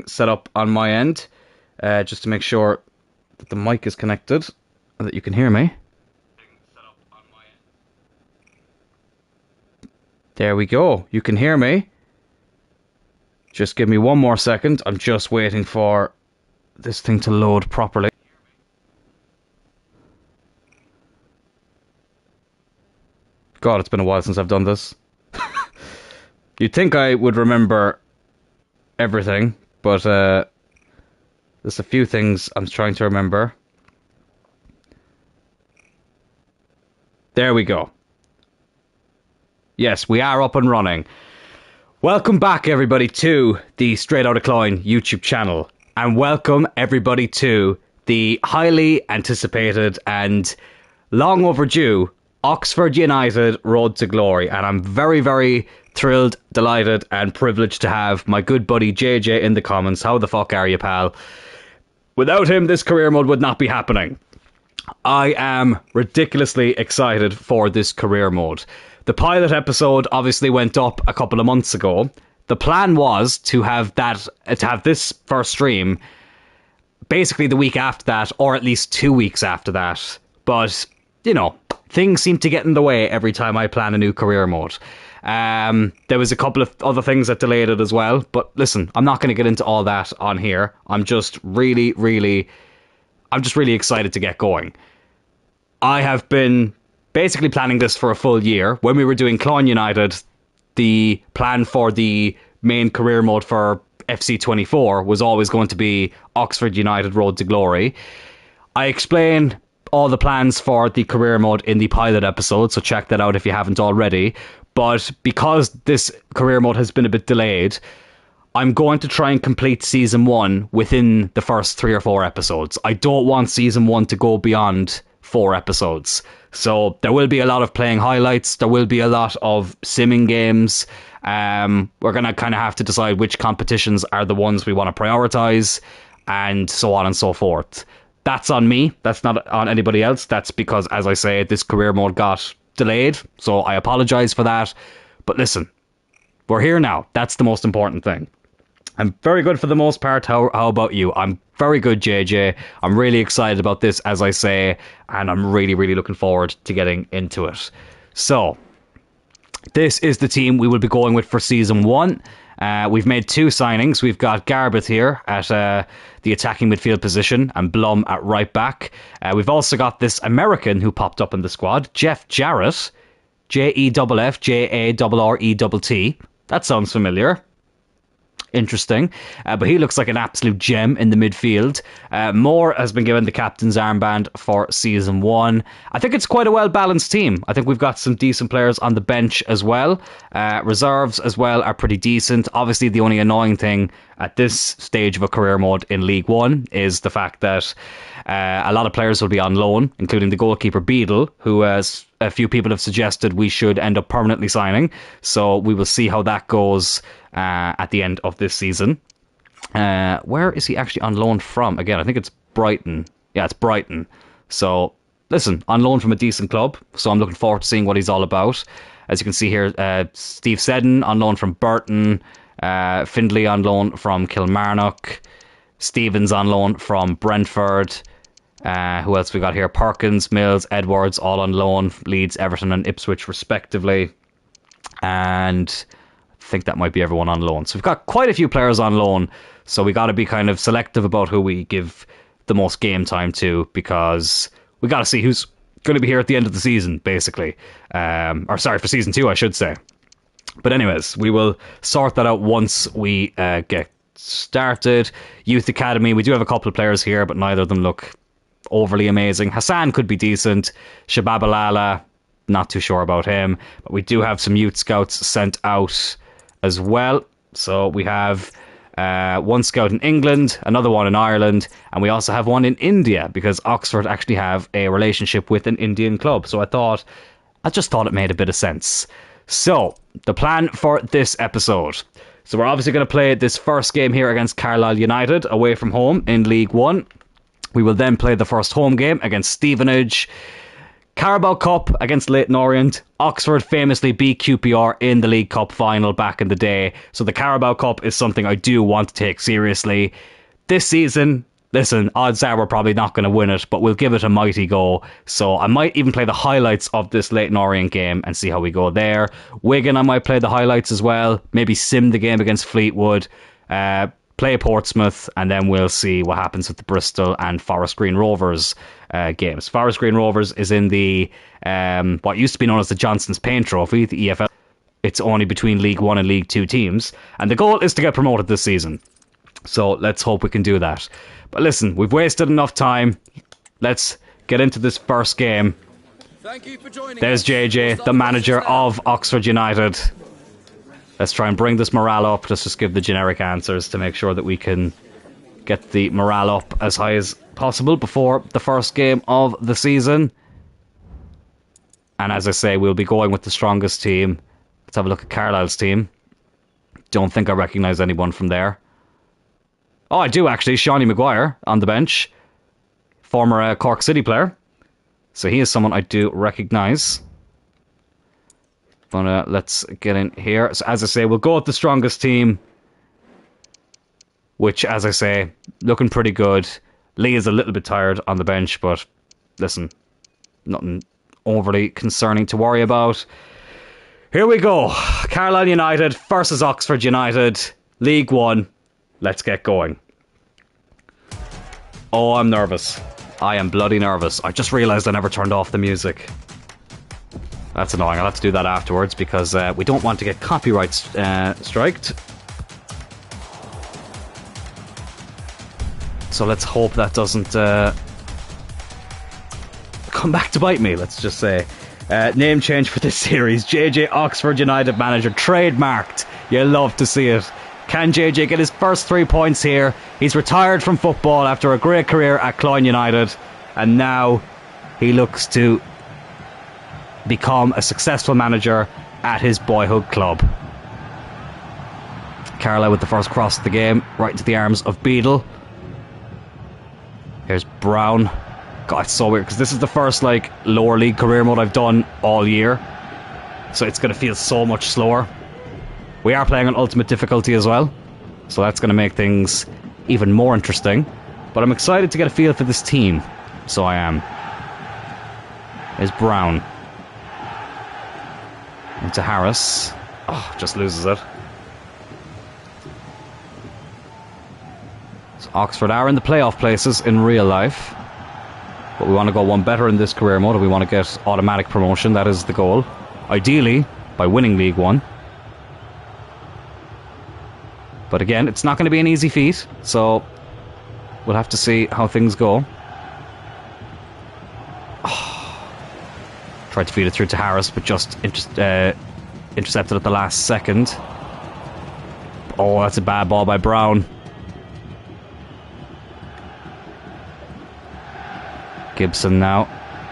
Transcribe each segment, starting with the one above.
Set up on my end, just to make sure that the mic is connected and that you can hear me. There we go. You can hear me. Just give me one more second. I'm just waiting for this thing to load properly. God, it's been a while since I've done this. You'd think I would remember everything, but there's a few things I'm trying to remember. There we go. Yes, we are up and running. Welcome back, everybody, to the Straight Outta Cloyne YouTube channel. And welcome, everybody, to the highly anticipated and long overdue Oxford United Road to Glory. And I'm very, very thrilled, delighted, and privileged to have my good buddy JJ in the comments. How the fuck are you, pal? Without him, this career mode would not be happening. I am ridiculously excited for this career mode. The pilot episode obviously went up a couple of months ago. The plan was to have this first stream basically the week after that, or at least 2 weeks after that. But, you know, things seem to get in the way every time I plan a new career mode. There was a couple of other things that delayed it as well. But listen, I'm not going to get into all that on here. I'm just really excited to get going. I have been basically planning this for a full year. When we were doing Cloyne United, the plan for the main career mode for FC24 was always going to be Oxford United Road to Glory. I explain all the plans for the career mode in the pilot episode, so check that out if you haven't already. But because this career mode has been a bit delayed, I'm going to try and complete Season 1 within the first 3 or 4 episodes. I don't want Season 1 to go beyond 4 episodes. So there will be a lot of playing highlights. There will be a lot of simming games. We're going to kind of have to decide which competitions are the ones we want to prioritize, and so on and so forth. That's on me. That's not on anybody else. That's because, as I say, this career mode got delayed. So I apologize for that. But listen, we're here now. That's the most important thing. I'm very good for the most part. How about you? I'm very good, JJ. I'm really excited about this, as I say, and I'm really looking forward to getting into it. So, this is the team we will be going with for Season 1. We've made 2 signings. We've got Garbeth here at the attacking midfield position and Blum at right back. We've also got this American who popped up in the squad, Jeff Jarrett. Jeffrrett. That sounds familiar. Interesting. But he looks like an absolute gem in the midfield. Moore has been given the captain's armband for Season 1. I think it's quite a well-balanced team. I think we've got some decent players on the bench as well. Reserves as well are pretty decent. Obviously, the only annoying thing at this stage of a career mode in League One is the fact that a lot of players will be on loan, including the goalkeeper Beadle, who has a few people have suggested we should end up permanently signing. So we will see how that goes at the end of this season. Where is he actually on loan from? Again, I think it's Brighton. Yeah, it's Brighton. So, listen, on loan from a decent club. So I'm looking forward to seeing what he's all about. As you can see here, Steve Seddon on loan from Burton. Findlay on loan from Kilmarnock. Stevens on loan from Brentford. Who else we got here? Perkins, Mills, Edwards, all on loan. Leeds, Everton and Ipswich respectively. And I think that might be everyone on loan. So we've got quite a few players on loan. So we got to be kind of selective about who we give the most game time to, because we got to see who's going to be here at the end of the season, basically. Or sorry, for Season 2, I should say. But anyways, we will sort that out once we get started. Youth Academy, we do have a couple of players here, but neither of them look overly amazing. Hassan could be decent. Shabab Alala, not too sure about him. But we do have some youth scouts sent out as well. So we have one scout in England, another one in Ireland, and we also have one in India, because Oxford actually have a relationship with an Indian club. So I just thought it made a bit of sense. So, the plan for this episode. So we're obviously going to play this first game here against Carlisle United away from home in League One. We will then play the first home game against Stevenage. Carabao Cup against Leyton Orient. Oxford famously beat QPR in the League Cup final back in the day. So the Carabao Cup is something I do want to take seriously. This season, listen, odds are we're probably not going to win it, but we'll give it a mighty go. So I might even play the highlights of this Leyton Orient game and see how we go there. Wigan, I might play the highlights as well. Maybe sim the game against Fleetwood. Play Portsmouth, and then we'll see what happens with the Bristol and Forest Green Rovers games. Forest Green Rovers is in the what used to be known as the Johnson's Paint Trophy, the EFL. It's only between League 1 and League 2 teams, and the goal is to get promoted this season. So let's hope we can do that. But listen, we've wasted enough time. Let's get into this first game. Thank you for joining There's JJ, the manager of Oxford United. Let's try and bring this morale up. Let's just give the generic answers to make sure that we can get the morale up as high as possible before the first game of the season. And as I say, we'll be going with the strongest team. Let's have a look at Carlisle's team. Don't think I recognise anyone from there. Oh, I do actually. Shawnee Maguire on the bench. Former Cork City player. So he is someone I do recognise. But let's get in here. So as I say, we'll go with the strongest team. Which, as I say, looking pretty good. Lee is a little bit tired on the bench, but listen, nothing overly concerning to worry about. Here we go. Carlisle United versus Oxford United. League 1. Let's get going. Oh, I'm nervous. I am bloody nervous. I just realised I never turned off the music. That's annoying. I'll have to do that afterwards because we don't want to get copyright striked. So let's hope that doesn't come back to bite me, let's just say. Name change for this series. JJ Oxford United manager, trademarked. You'll love to see it. Can JJ get his first 3 points here? He's retired from football after a great career at Cloyne United, and now he looks to become a successful manager at his boyhood club. Carlisle with the first cross of the game, right into the arms of Beadle. Here's Brown. God, it's so weird because this is the first lower league career mode I've done all year, so it's going to feel so much slower. We are playing on ultimate difficulty as well, so that's going to make things even more interesting. But I'm excited to get a feel for this team, so I am. Here's Brown. Into Harris. Oh, just loses it. So Oxford are in the playoff places in real life. But we want to go one better in this career mode. We want to get automatic promotion. That is the goal. Ideally, by winning League 1. But again, it's not going to be an easy feat. So we'll have to see how things go. Tried to feed it through to Harris, but just intercepted at the last second. Oh, that's a bad ball by Brown. Gibson now.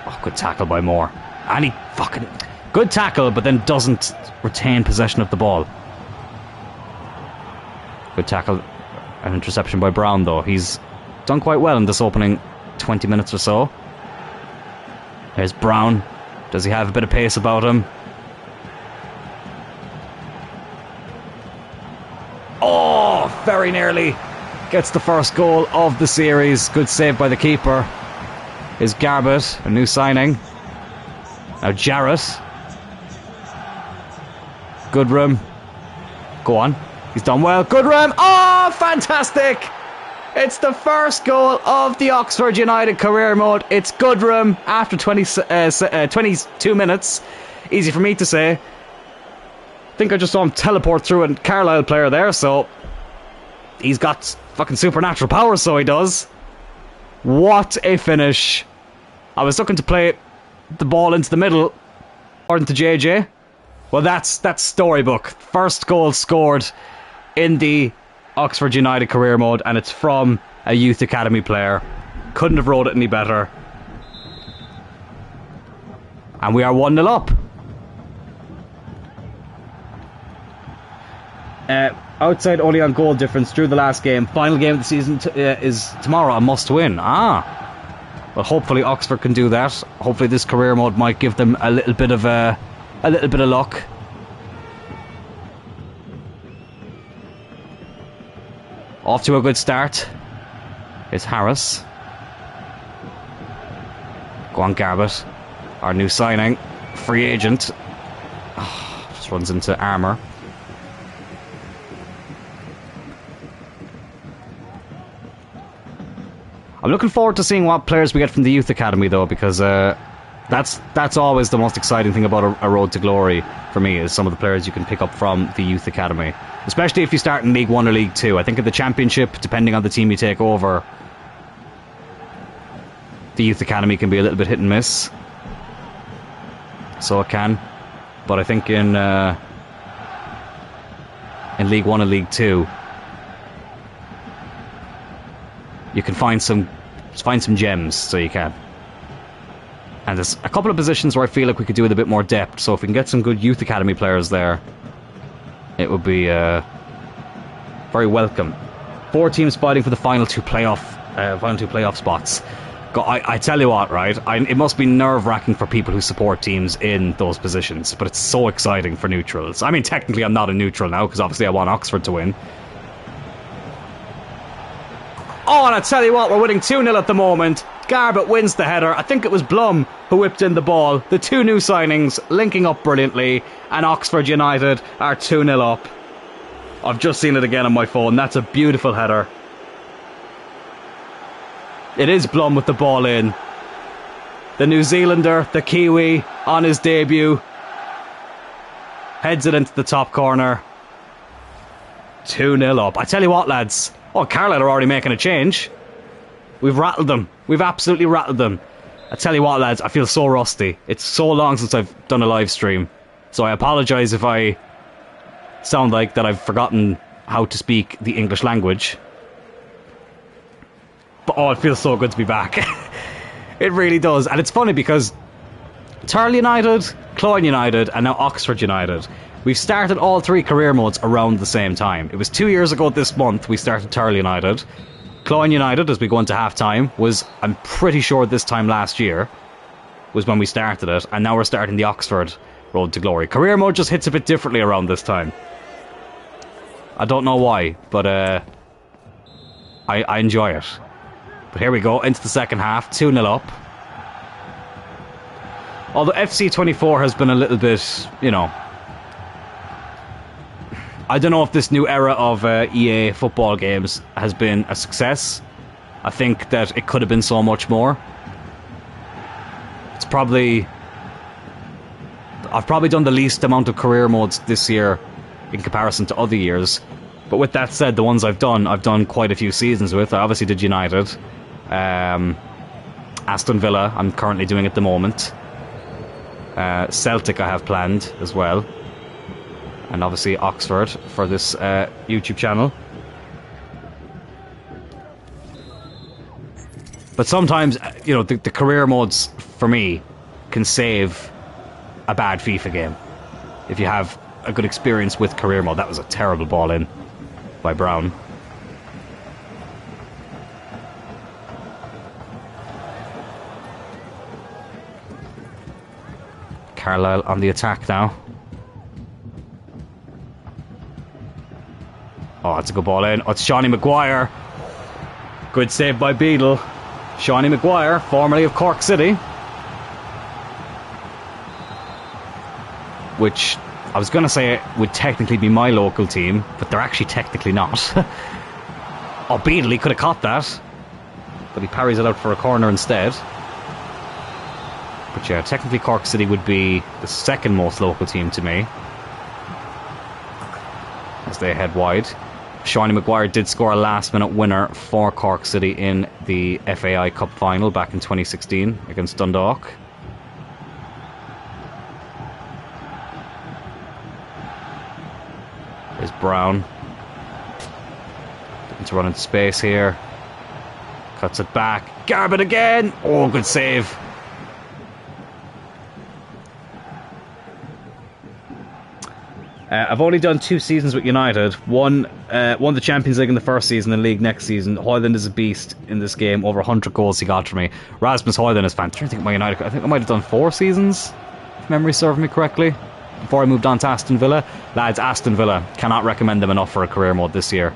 Oh, good tackle by Moore. And he fucking... Good tackle, but then doesn't retain possession of the ball. Good tackle. An interception by Brown, though. He's done quite well in this opening 20 minutes or so. There's Brown. Does he have a bit of pace about him? Oh, very nearly gets the first goal of the series. Good save by the keeper. Is Garbett, a new signing. Now Jarrett. Goodrum. Go on. He's done well. Goodrum. Oh, fantastic! It's the first goal of the Oxford United career mode. It's Goodrum after 22 minutes. Easy for me to say. I think I just saw him teleport through a Carlisle player there, so he's got fucking supernatural powers, so he does. What a finish. I was looking to play the ball into the middle, according to JJ. Well, that's storybook. First goal scored in the Oxford United career mode, and it's from a youth academy player. Couldn't have wrote it any better. And we are 1-0 up. Outside only on goal difference through the last game. Final game of the season is tomorrow, a must win. But hopefully Oxford can do that. Hopefully this career mode might give them a little bit of luck. Off to a good start. It's Harris. Go on, Garbutt. Our new signing. Free agent. Oh, just runs into Armour. I'm looking forward to seeing what players we get from the Youth Academy, though, because that's always the most exciting thing about a road to glory for me, is some of the players you can pick up from the Youth Academy. Especially if you start in League 1 or League 2. I think in the Championship, depending on the team you take over, the Youth Academy can be a little bit hit and miss. So it can. But I think in League 1 and League 2, you can find some gems, so you can. And there's a couple of positions where I feel like we could do with a bit more depth, so if we can get some good Youth Academy players there, it would be very welcome. 4 teams fighting for the final two playoff spots. I tell you what, right? It must be nerve-wracking for people who support teams in those positions, but it's so exciting for neutrals. I mean, technically I'm not a neutral now, because obviously I want Oxford to win. Oh, and I tell you what, we're winning 2-0 at the moment. Garbutt wins the header. I think it was Blum who whipped in the ball. The 2 new signings linking up brilliantly, and Oxford United are 2-0 up. I've just seen it again on my phone. That's a beautiful header. It is Blum with the ball in. The New Zealander, the Kiwi, on his debut. Heads it into the top corner. 2-0 up. I tell you what, lads. Oh, Carlisle are already making a change. We've rattled them. We've absolutely rattled them. I tell you what, lads, I feel so rusty. It's so long since I've done a live stream. So I apologise if I sound like that I've forgotten how to speak the English language. But oh, it feels so good to be back. It really does. And it's funny because Turl United, Cloyne United, and now Oxford United, we've started all 3 career modes around the same time. It was 2 years ago this month we started Turl United. Cloyne United, as we go into half-time, was, I'm pretty sure this time last year, was when we started it. And now we're starting the Oxford Road to Glory. Career mode just hits a bit differently around this time. I don't know why, but I enjoy it. But here we go, into the second half, 2-0 up. Although FC24 has been a little bit, you know, I don't know if this new era of EA football games has been a success. I think that it could have been so much more. I've probably done the least amount of career modes this year in comparison to other years. But with that said, the ones I've done quite a few seasons with. I obviously did United. Aston Villa, I'm currently doing at the moment. Celtic I have planned as well. And obviously Oxford for this YouTube channel. But sometimes, you know, the career modes for me can save a bad FIFA game. If you have a good experience with career mode. That was a terrible ball in by Brown. Carlisle on the attack now. Oh, that's a good ball in. Oh, it's Shawnee Maguire. Good save by Beadle. Shawnee Maguire, formerly of Cork City. Which, I was going to say would technically be my local team, but they're actually technically not. Oh, Beadle, he could have caught that. But he parries it out for a corner instead. But yeah, technically Cork City would be the second most local team to me. As they head wide. Shawnee Maguire did score a last-minute winner for Cork City in the FAI Cup final back in 2016 against Dundalk. There's Brown. Looking to run into space here. Cuts it back. Garbutt again! Oh, good save. I've only done 2 seasons with United. Won the Champions League in the first season and League next season. Højlund is a beast in this game. Over 100 goals he got for me. Rasmus Højlund is fantastic. I think my United. I think I might have done 4 seasons, if memory serves me correctly, before I moved on to Aston Villa. Lads, Aston Villa, cannot recommend them enough for a career mode this year.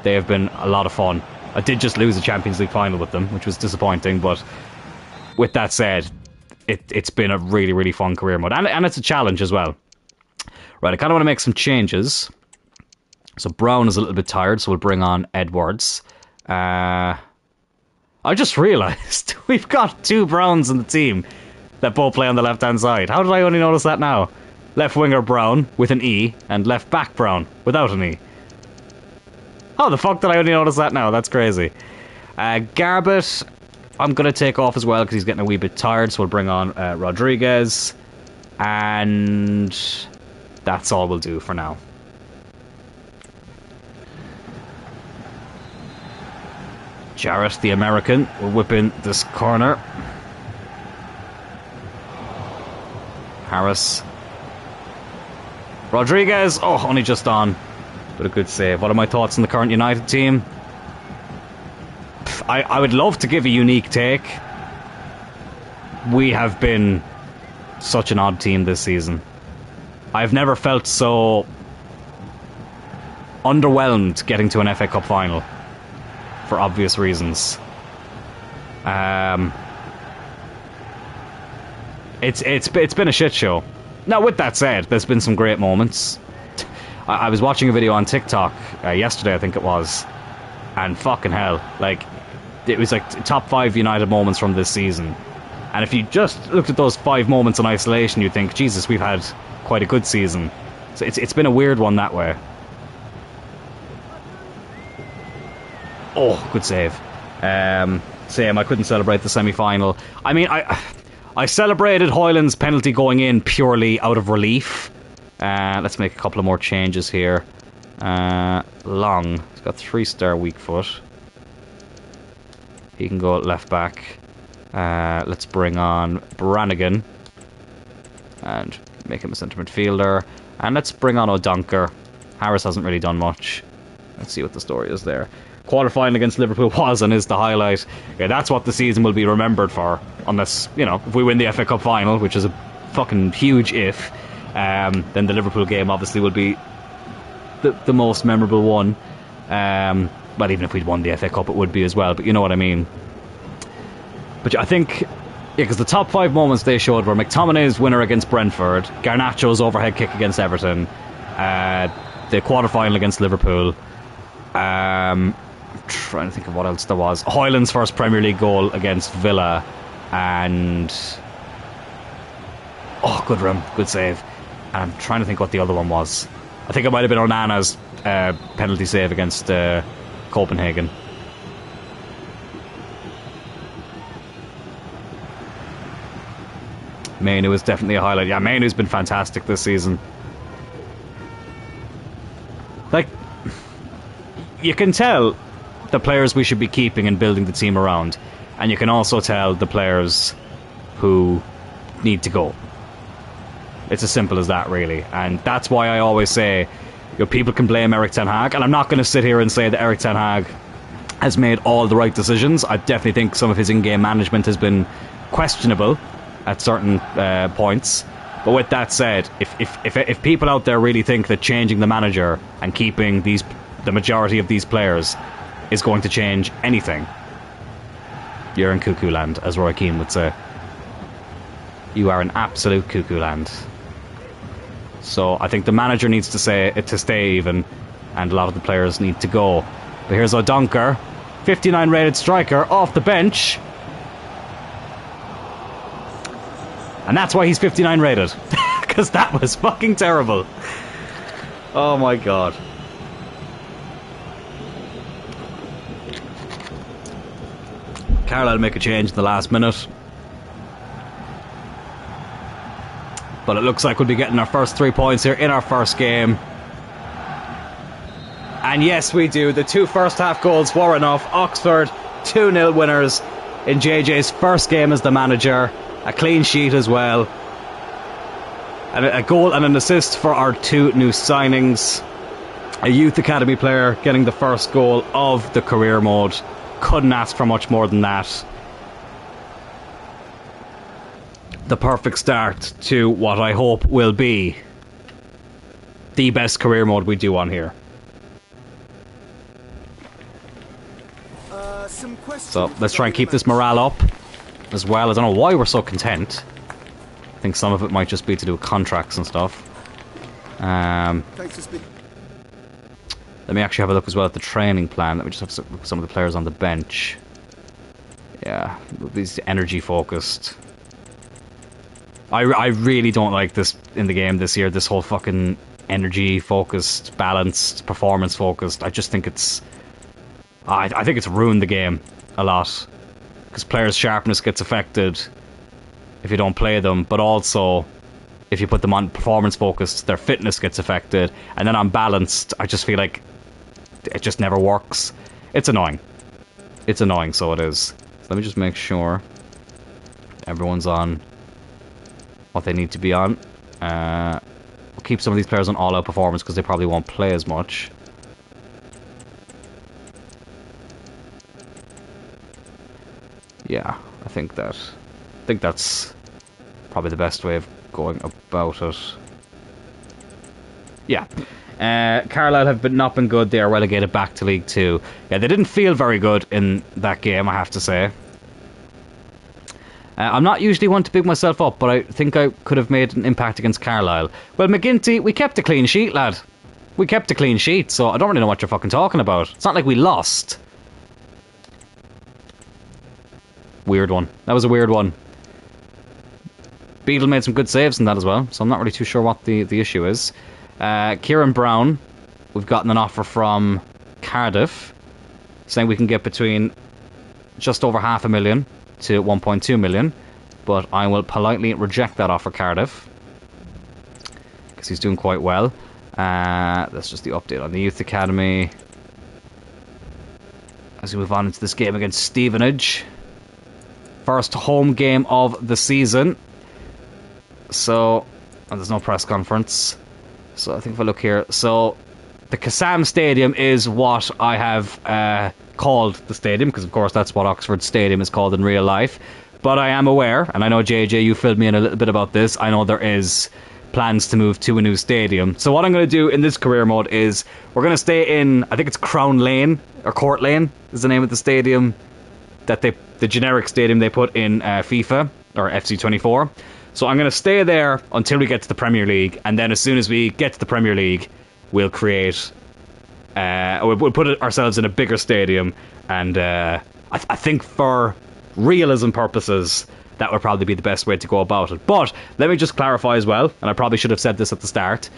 They have been a lot of fun. I did just lose a Champions League final with them, which was disappointing, but with that said, it's been a really, really fun career mode. And it's a challenge as well. Right, I kind of want to make some changes. So Brown is a little bit tired, so we'll bring on Edwards. I just realised we've got 2 Browns in the team that both play on the left-hand side. How did I only notice that now? Left winger Brown with an E, and left back Brown without an E. How the fuck did I only notice that now? That's crazy. Garbett, I'm going to take off as well because he's getting a wee bit tired, so we'll bring on Rodriguez. And that's all we'll do for now. Jarrett, the American, will whip in this corner. Harris. Rodriguez, oh, only just on. But a good save. What are my thoughts on the current United team? I would love to give a unique take. We have been such an odd team this season. I've never felt so underwhelmed getting to an FA Cup final, for obvious reasons. It's been a shit show. Now, with that said, there's been some great moments. I was watching a video on TikTok yesterday, I think it was, and fucking hell, like, it was like top 5 United moments from this season. And if you just looked at those 5 moments in isolation, you'd think, Jesus, we've had quite a good season. So it's been a weird one that way. Oh, good save. Same, I couldn't celebrate the semi-final. I mean, I celebrated Højlund's penalty going in purely out of relief. Let's make a couple of more changes here. Long, he's got 3-star weak foot. He can go left back. Let's bring on Brannigan and make him a centre midfielder. And let's bring on O'Donkor. Harris hasn't really done much. Let's see what the story is there. Quarter-final against Liverpool was and is the highlight. Yeah, that's what the season will be remembered for. Unless, you know, if we win the FA Cup final, which is a fucking huge if, then the Liverpool game obviously will be the most memorable one. Well, even if we'd won the FA Cup, it would be as well, but you know what I mean. But I think, yeah, because the top 5 moments they showed were McTominay's winner against Brentford, Garnacho's overhead kick against Everton, the quarter-final against Liverpool, trying to think of what else there was, Højlund's first Premier League goal against Villa, and oh, good run, good save. And I'm trying to think what the other one was. I think it might have been Onana's penalty save against Copenhagen. Mainu is definitely a highlight. Yeah, Mainu's been fantastic this season. Like, you can tell the players we should be keeping and building the team around, and you can also tell the players who need to go. It's as simple as that, really. And that's why I always say, you know, people can blame Erik ten Hag, and I'm not going to sit here and say that Erik ten Hag has made all the right decisions. I definitely think some of his in-game management has been questionable at certain points. But with that said, if people out there really think that changing the manager and keeping the majority of these players is going to change anything, you're in cuckoo land, as Roy Keane would say. You are in absolute cuckoo land. So I think the manager needs to stay even, and a lot of the players need to go. But here's O'Donkor, 59 rated striker, off the bench. And that's why he's 59 rated. Because that was fucking terrible. Oh my god. Carlisle make a change in the last minute. But it looks like we'll be getting our first 3 points here in our first game. And yes, we do. The 2 first half goals were enough. Oxford 2-0 winners in JJ's first game as the manager. A clean sheet as well. And a goal and an assist for our 2 new signings. A youth academy player getting the first goal of the career mode. Couldn't ask for much more than that. The perfect start to what I hope will be the best career mode we do on here. So let's try and keep this morale up as well. I don't know why we're so content. I think some of it might just be to do with contracts and stuff. Let me actually have a look as well at the training plan. Let me just have some of the players on the bench. Yeah, these energy focused. I really don't like this in the game this year. This whole fucking energy focused, balanced, performance focused. I just think it's... I think it's ruined the game a lot. Because players' sharpness gets affected if you don't play them, but also if you put them on performance focused, their fitness gets affected, and then on balanced, I just feel like it just never works. It's annoying. It's annoying, so it is. So let me just make sure everyone's on what they need to be on. We'll keep some of these players on all-out performance because they probably won't play as much. Yeah, I think that's probably the best way of going about it. Yeah. Carlisle have not been good. They are relegated back to League 2. Yeah, they didn't feel very good in that game, I have to say. I'm not usually one to big myself up, but I think I could have made an impact against Carlisle. Well, McGinty, we kept a clean sheet, lad. We kept a clean sheet, so I don't really know what you're fucking talking about. It's not like we lost. Weird one. That was a weird one. Beadle made some good saves in that as well, so I'm not really too sure what the issue is. Kieran Brown, we've gotten an offer from Cardiff saying we can get between just over $500,000 to 1.2 million, but I will politely reject that offer, Cardiff, because he's doing quite well. That's just the update on the youth academy as we move on into this game against Stevenage. First home game of the season. So, there's no press conference. So I think if I look here, so the Kassam Stadium is what I have called the stadium, because of course that's what Oxford Stadium is called in real life. But I am aware, and I know JJ, you filled me in a little bit about this, I know there is plans to move to a new stadium. So what I'm going to do in this career mode is, we're going to stay in, I think it's Crown Lane, or Court Lane is the name of the stadium, that the generic stadium they put in FIFA, or FC24. So I'm going to stay there until we get to the Premier League, and then as soon as we get to the Premier League, we'll create... we'll put ourselves in a bigger stadium, and I think for realism purposes, that would probably be the best way to go about it. But let me just clarify as well, and I probably should have said this at the start.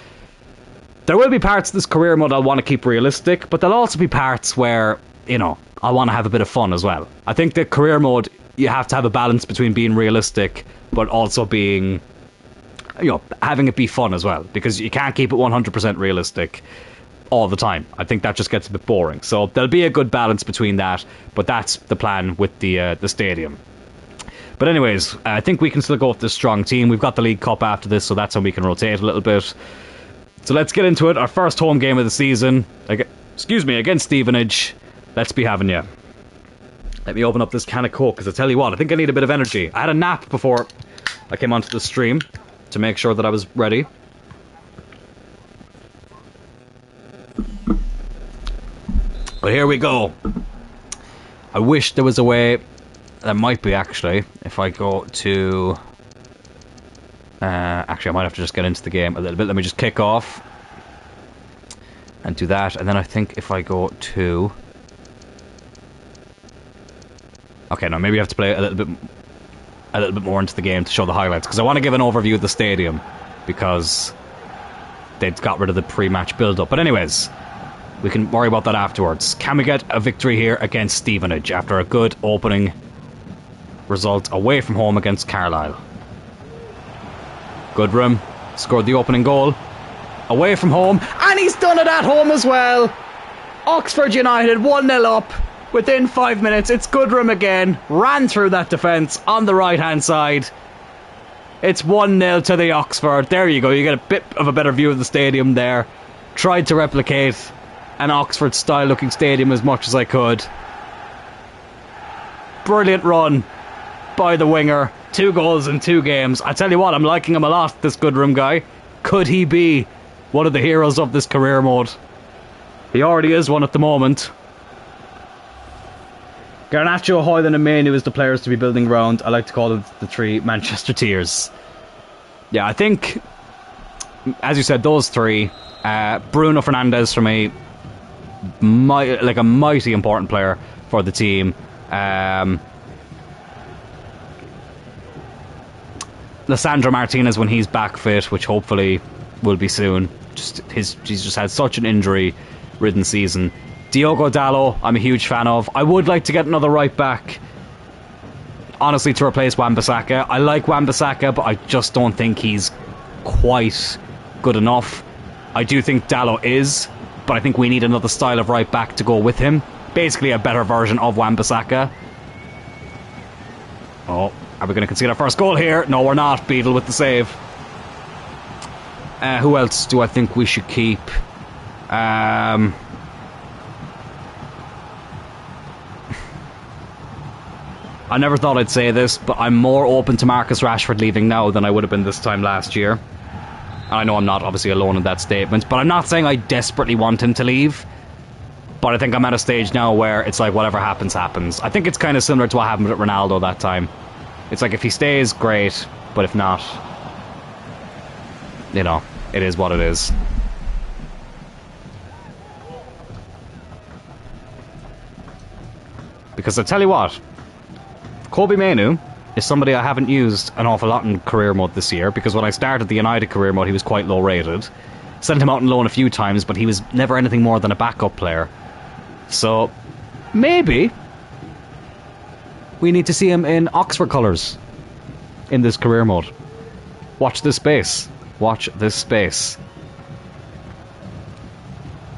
There will be parts of this career mode I'll want to keep realistic, but there'll also be parts where, you know, I want to have a bit of fun as well. I think the career mode, you have to have a balance between being realistic, but also being, you know, having it be fun as well, because you can't keep it 100% realistic all the time. I think that just gets a bit boring. So there'll be a good balance between that, but that's the plan with the stadium. But anyways, I think we can still go with this strong team. We've got the League Cup after this, so that's when we can rotate a little bit. So let's get into it. Our first home game of the season, against Stevenage. Let's be having you. Let me open up this can of Coke, because I tell you what, I think I need a bit of energy. I had a nap before I came onto the stream to make sure that I was ready. But here we go. I wish there was a way... There might be, actually, if I go to... actually, I might have to just get into the game a little bit. Let me just kick off and do that. And then I think if I go to... Okay, no, maybe I have to play a little bit more into the game to show the highlights, because I want to give an overview of the stadium, because they've got rid of the pre-match build-up. But anyways, we can worry about that afterwards. Can we get a victory here against Stevenage after a good opening result away from home against Carlisle? Goodrum scored the opening goal away from home, and he's done it at home as well. Oxford United 1-0 up within 5 minutes. It's Goodrum again, ran through that defence on the right hand side. It's 1-0 to the Oxford. There you go. You get a bit of a better view of the stadium there. Tried to replicate an Oxford-style looking stadium as much as I could. Brilliant run by the winger. 2 goals in 2 games. I tell you what, I'm liking him a lot, this Goodrum guy. Could he be one of the heroes of this career mode? He already is one at the moment. Garnacho, Hoyland and Mainu is the players to be building around. I like to call them the 3 Manchester Tears. Yeah, I think, as you said, those 3. Bruno Fernandes for me, like a mighty important player for the team. Lissandro Martinez when he's back fit, which hopefully will be soon. He's just had such an injury-ridden season. Diogo Dalot, I'm a huge fan of. I would like to get another right back, honestly, to replace Wan-Bissaka. I like Wan-Bissaka, but I just don't think he's quite good enough. I do think Dalot is, but I think we need another style of right back to go with him. Basically a better version of Wan-Bissaka. Oh, are we going to concede our first goal here? No, we're not. Beadle with the save. Who else do I think we should keep? I never thought I'd say this, but I'm more open to Marcus Rashford leaving now than I would have been this time last year. And I know I'm not obviously alone in that statement, but I'm not saying I desperately want him to leave. But I think I'm at a stage now where it's like whatever happens, happens. I think it's kind of similar to what happened with Ronaldo that time. It's like if he stays, great, but if not, you know, it is what it is. Because I tell you what, Kobbie Mainoo is somebody I haven't used an awful lot in career mode this year, because when I started the United career mode he was quite low rated. Sent him out on loan a few times, but he was never anything more than a backup player. So maybe we need to see him in Oxford colours in this career mode. Watch this space. Watch this space.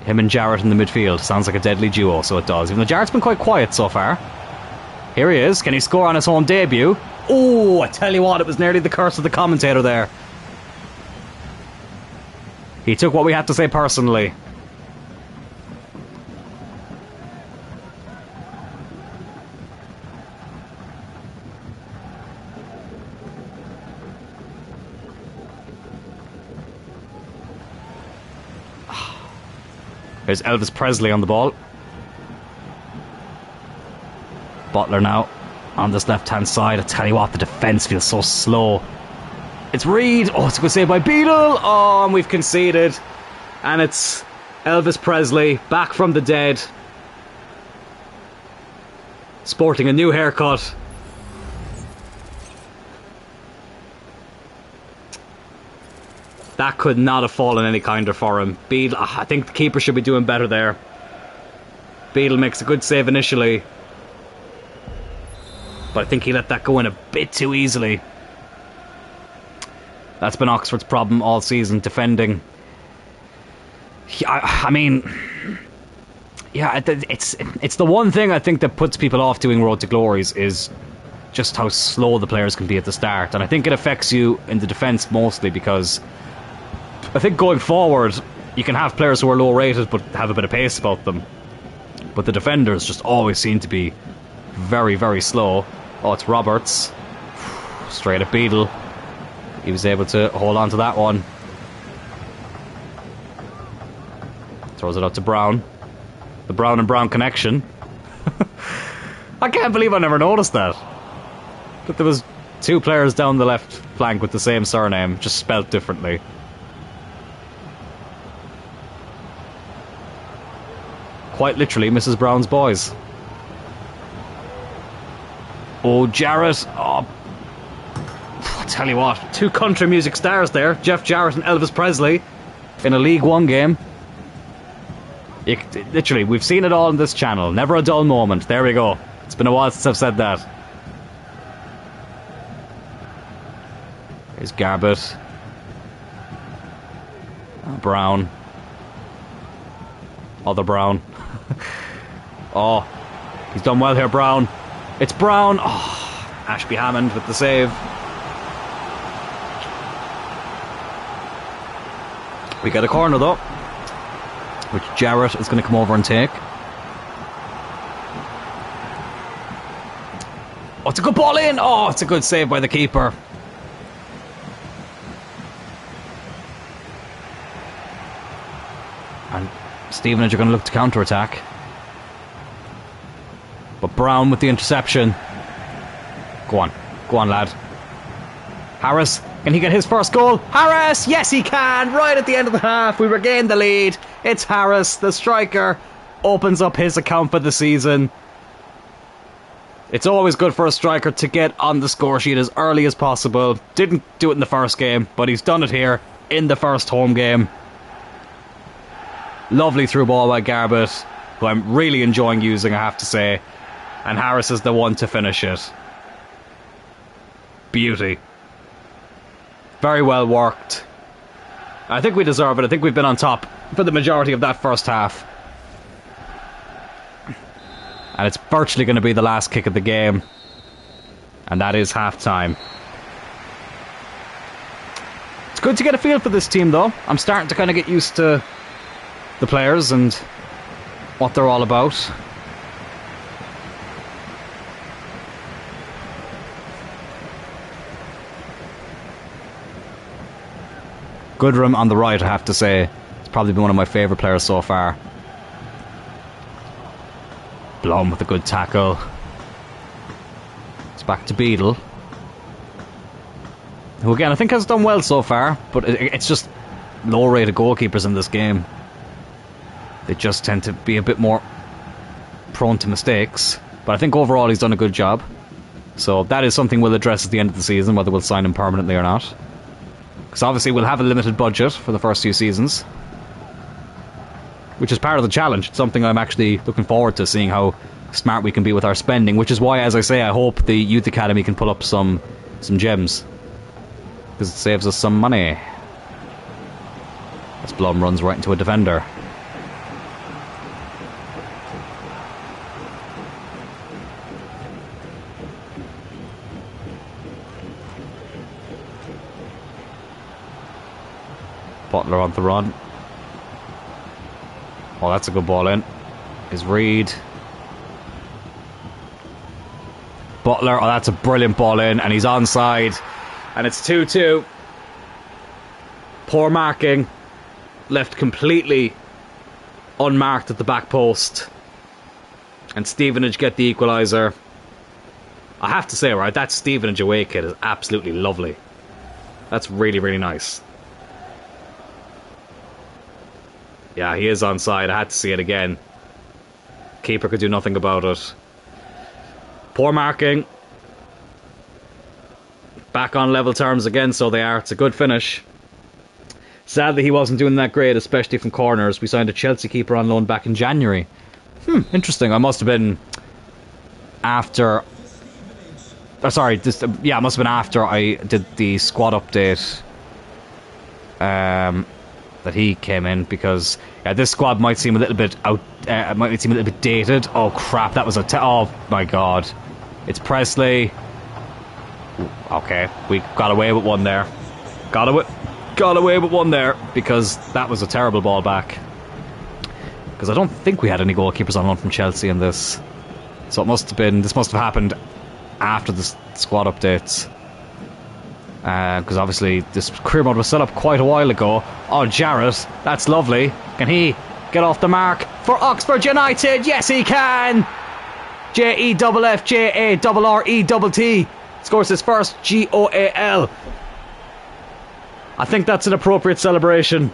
Him and Jarrett in the midfield. Sounds like a deadly duo, so it does. Even though Jarrett's been quite quiet so far. Here he is. Can he score on his home debut? Oh, I tell you what, it was nearly the curse of the commentator there. He took what we had to say personally. There's Elvis Presley on the ball. Butler now on this left-hand side. I tell you what, the defence feels so slow. It's Reed. Oh, it's a good save by Beadle. Oh, and we've conceded. And it's Elvis Presley back from the dead. Sporting a new haircut. That could not have fallen any kinder for him. Beadle, I think the keeper should be doing better there. Beadle makes a good save initially. But I think he let that go in a bit too easily. That's been Oxford's problem all season, defending. I mean, yeah, it's the one thing I think that puts people off doing Road to Glories is just how slow the players can be at the start. And I think it affects you in the defence mostly because I think going forward you can have players who are low rated but have a bit of pace about them. But the defenders just always seem to be very, very slow. Oh, it's Roberts. Straight at Beadle. He was able to hold on to that one. Throws it out to Brown. The Brown and Brown connection. I can't believe I never noticed that. That there was 2 players down the left flank with the same surname, just spelt differently. Quite literally Mrs. Brown's boys. Oh, Jarrett. Oh, I tell you what, 2 country music stars there. Jeff Jarrett and Elvis Presley in a League One game. Literally, we've seen it all on this channel. Never a dull moment. There we go. It's been a while since I've said that. Here's Garbutt. Oh, Brown. Other Brown. Oh, he's done well here, Brown. It's Brown. Oh, Ashby Hammond with the save. We get a corner though, which Jarrett is going to come over and take. Oh, it's a good ball in! Oh, it's a good save by the keeper. And Stevenage are going to look to counter-attack. But Brown with the interception. Go on, lad. Harris, can he get his first goal? Harris! Yes, he can! Right at the end of the half, we regain the lead. It's Harris, the striker, opens up his account for the season. It's always good for a striker to get on the score sheet as early as possible. Didn't do it in the first game, but he's done it here in the first home game. Lovely through ball by Garbutt, who I'm really enjoying using, I have to say. And Harris is the one to finish it. Beauty. Very well worked. I think we deserve it. I think we've been on top for the majority of that first half. And it's virtually going to be the last kick of the game. And that is half-time. It's good to get a feel for this team, though. I'm starting to kind of get used to the players and what they're all about. Goodrum on the right, I have to say. It's probably been one of my favourite players so far. Blum with a good tackle. It's back to Beadle, who again I think has done well so far, but it's just low rated goalkeepers in this game. They just tend to be a bit more prone to mistakes, but I think overall he's done a good job. So that is something we'll address at the end of the season, whether we'll sign him permanently or not, because obviously we'll have a limited budget for the first few seasons, which is part of the challenge. It's something I'm actually looking forward to, seeing how smart we can be with our spending, which is why, as I say, I hope the Youth Academy can pull up some gems, because it saves us some money. As Blum runs right into a defender. Butler on the run. Oh, that's a good ball in. Is Reed. Butler, oh, that's a brilliant ball in, and he's onside. And it's 2-2. Poor marking. Left completely unmarked at the back post. And Stevenage get the equaliser. I have to say, right, that Stevenage away kit is absolutely lovely. That's really, really nice. Yeah, he is onside. I had to see it again. Keeper could do nothing about it. Poor marking. Back on level terms again, so they are. It's a good finish. Sadly, he wasn't doing that great, especially from corners. We signed a Chelsea keeper on loan back in January. Interesting. I must have been after... Oh, sorry, yeah, it must have been after I did the squad update. That he came in, because this squad might seem a little bit dated. Oh crap, that was oh my god. It's Presley. Okay, we got away with one there. Got away with one there, because that was a terrible ball back. Because I don't think we had any goalkeepers on loan from Chelsea in this. So this must have happened after the squad updates. Because obviously this career mode was set up quite a while ago. Oh, Jarrett, that's lovely. Can he get off the mark for Oxford United? Yes, he can. JEFFJARRETT scores his first GOAL. I think that's an appropriate celebration.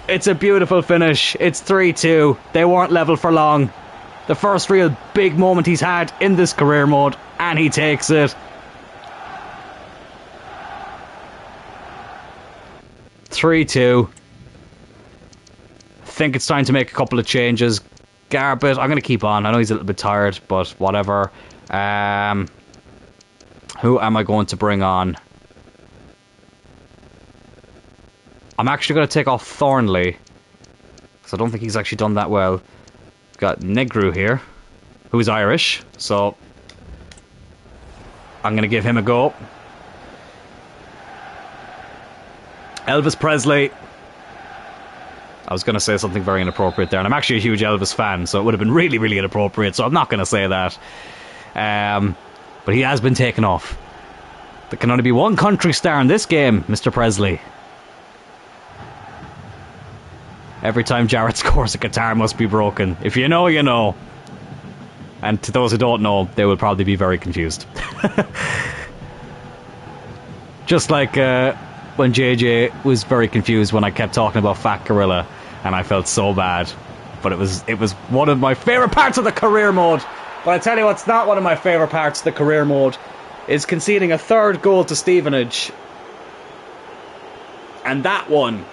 It's a beautiful finish. It's 3-2. They weren't level for long. The first real big moment he's had in this career mode, and he takes it. 3-2. I think it's time to make a couple of changes. Garbutt, I'm going to keep on. I know he's a little bit tired, but whatever. Who am I going to bring on? I'm actually going to take off Thornley, because I don't think he's actually done that well. Got Negru here, who's Irish, so I'm going to give him a go. Elvis Presley, I was going to say something very inappropriate there, and I'm actually a huge Elvis fan, so it would have been really, really inappropriate, so I'm not going to say that. But he has been taken off. There can only be one country star in this game, Mr. Presley. Every time Jarrett scores, a guitar must be broken. If you know, you know. And to those who don't know, they will probably be very confused. Just like when JJ was very confused when I kept talking about Fat Gorilla, and I felt so bad. But it was one of my favourite parts of the career mode. But I tell you what's not one of my favourite parts of the career mode is conceding a third goal to Stevenage. And that one,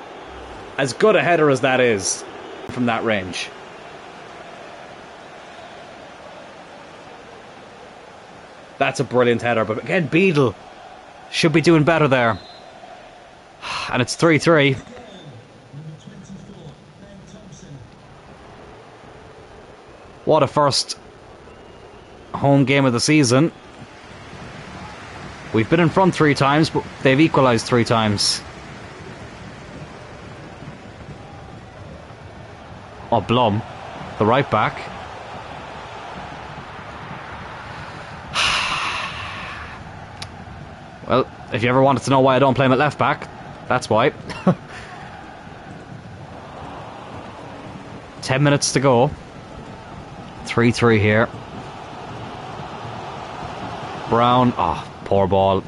as good a header as that is, from that range. That's a brilliant header, but again, Beadle should be doing better there. And it's 3-3. What a first home game of the season. We've been in front 3 times, but they've equalised 3 times. Oh, Blum, the right back. Well, if you ever wanted to know why I don't play him at left back, that's why. 10 minutes to go. 3-3 here. Brown. Oh, poor ball.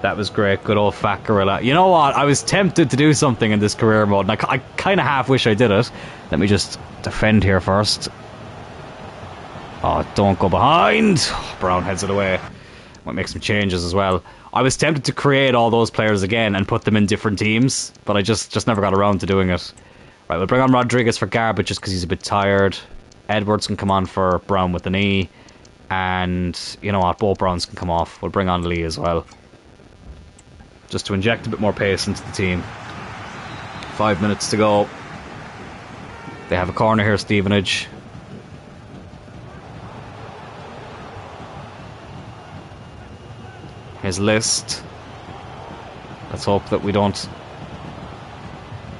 That was great. Good old Fat Gorilla. You know what? I was tempted to do something in this career mode, and I kind of half wish I did it. Let me just defend here first. Oh, don't go behind. Oh, Brown heads it away. Might make some changes as well. I was tempted to create all those players again and put them in different teams, but I just never got around to doing it. Right, we'll bring on Rodriguez for Garbutt just because he's a bit tired. Edwards can come on for Brown with the knee. And, you know what, both Browns can come off. We'll bring on Lee as well. Just to inject a bit more pace into the team. 5 minutes to go. They have a corner here, Stevenage. His list. Let's hope that we don't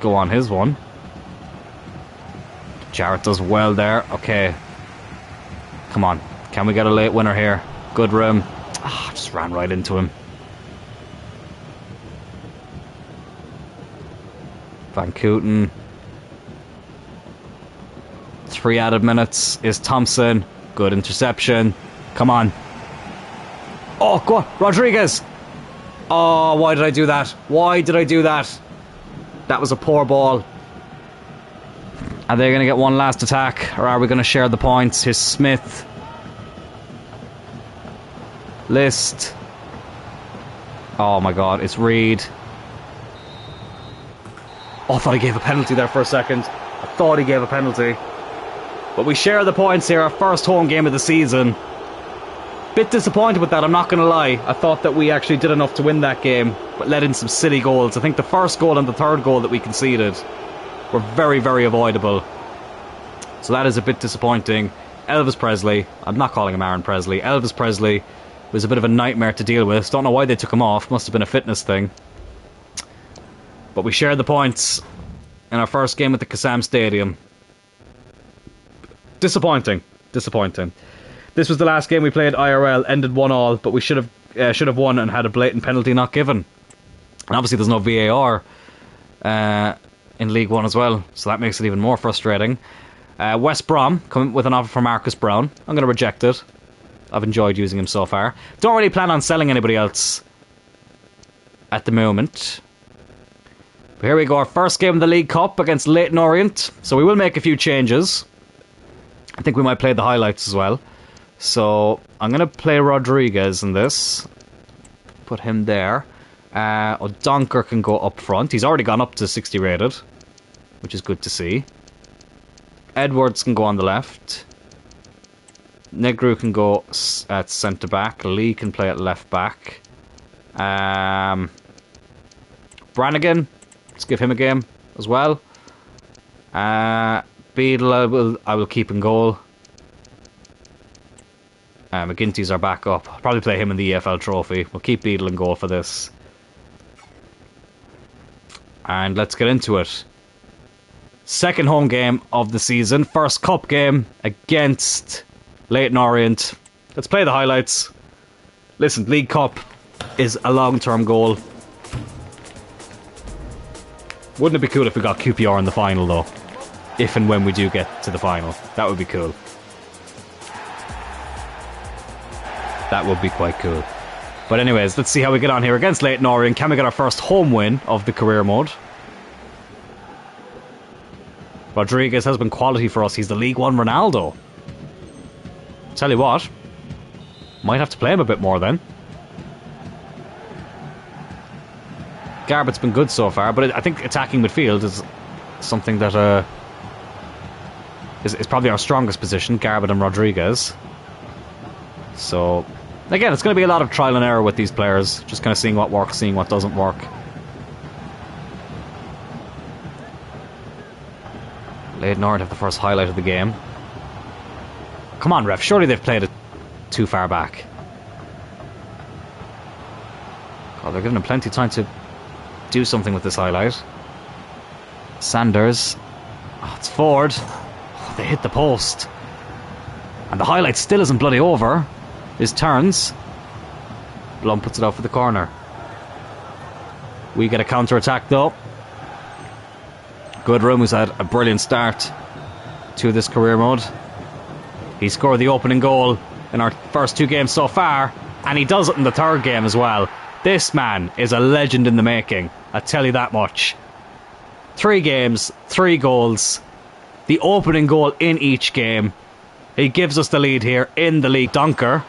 go on his one. Jarrett does well there. Okay. Come on. Can we get a late winner here? Good rim. Ah, just ran right into him. Van Kooten. 3 added minutes is Thompson. Good interception. Come on. Oh, go on. Rodriguez. Oh, why did I do that? Why did I do that? That was a poor ball. Are they going to get one last attack? Or are we going to share the points? Here's Smith. List. Oh my god, it's Reed. Oh, I thought he gave a penalty there for a second. I thought he gave a penalty. But we share the points here, our first home game of the season. Bit disappointed with that, I'm not going to lie. I thought that we actually did enough to win that game, but let in some silly goals. I think the first goal and the third goal that we conceded were very, very avoidable. So that is a bit disappointing. Elvis Presley, I'm not calling him Aaron Presley. Elvis Presley was a bit of a nightmare to deal with. Don't know why they took him off. Must have been a fitness thing. But we shared the points in our first game at the Kassam Stadium. Disappointing. Disappointing. This was the last game we played IRL, ended 1-1, but we should have won and had a blatant penalty not given. And obviously there's no VAR in League One as well, so that makes it even more frustrating. West Brom coming with an offer for Marcus Brown. I'm going to reject it. I've enjoyed using him so far. Don't really plan on selling anybody else at the moment. But here we go, our first game of the League Cup against Leyton Orient. So we will make a few changes. I think we might play the highlights as well. So I'm going to play Rodriguez in this. Put him there. O'Donker can go up front. He's already gone up to 60 rated, which is good to see. Edwards can go on the left. Negru can go at centre back. Lee can play at left back. Brannigan, let's give him a game as well. Beadle, I will keep in goal. McGinty's our backup. I'll probably play him in the EFL Trophy. We'll keep Beadle in goal for this. And let's get into it. Second home game of the season. First cup game against Leyton Orient. Let's play the highlights. Listen, League Cup is a long-term goal. Wouldn't it be cool if we got QPR in the final, though? If and when we do get to the final. That would be cool. That would be quite cool. But anyways, let's see how we get on here against Leyton Orient. Can we get our first home win of the career mode? Rodriguez has been quality for us. He's the League One Ronaldo. Tell you what, might have to play him a bit more then. Garbutt's been good so far, but I think attacking midfield is something that is probably our strongest position, Garbutt and Rodriguez. So, again, it's going to be a lot of trial and error with these players, just kind of seeing what works, seeing what doesn't work. Leyton Orient have the first highlight of the game. Come on, ref, surely they've played it too far back. God, they're giving him plenty of time to do something with this highlight. Sanders. Oh, it's Ford. Oh, they hit the post. And the highlight still isn't bloody over. His turns. Blum puts it out for the corner. We get a counter-attack though. Goodrum, who's had a brilliant start to this career mode. He scored the opening goal in our first two games so far, and he does it in the third game as well. This man is a legend in the making, I tell you that much. 3 games, 3 goals, the opening goal in each game. He gives us the lead here in the league. Dunker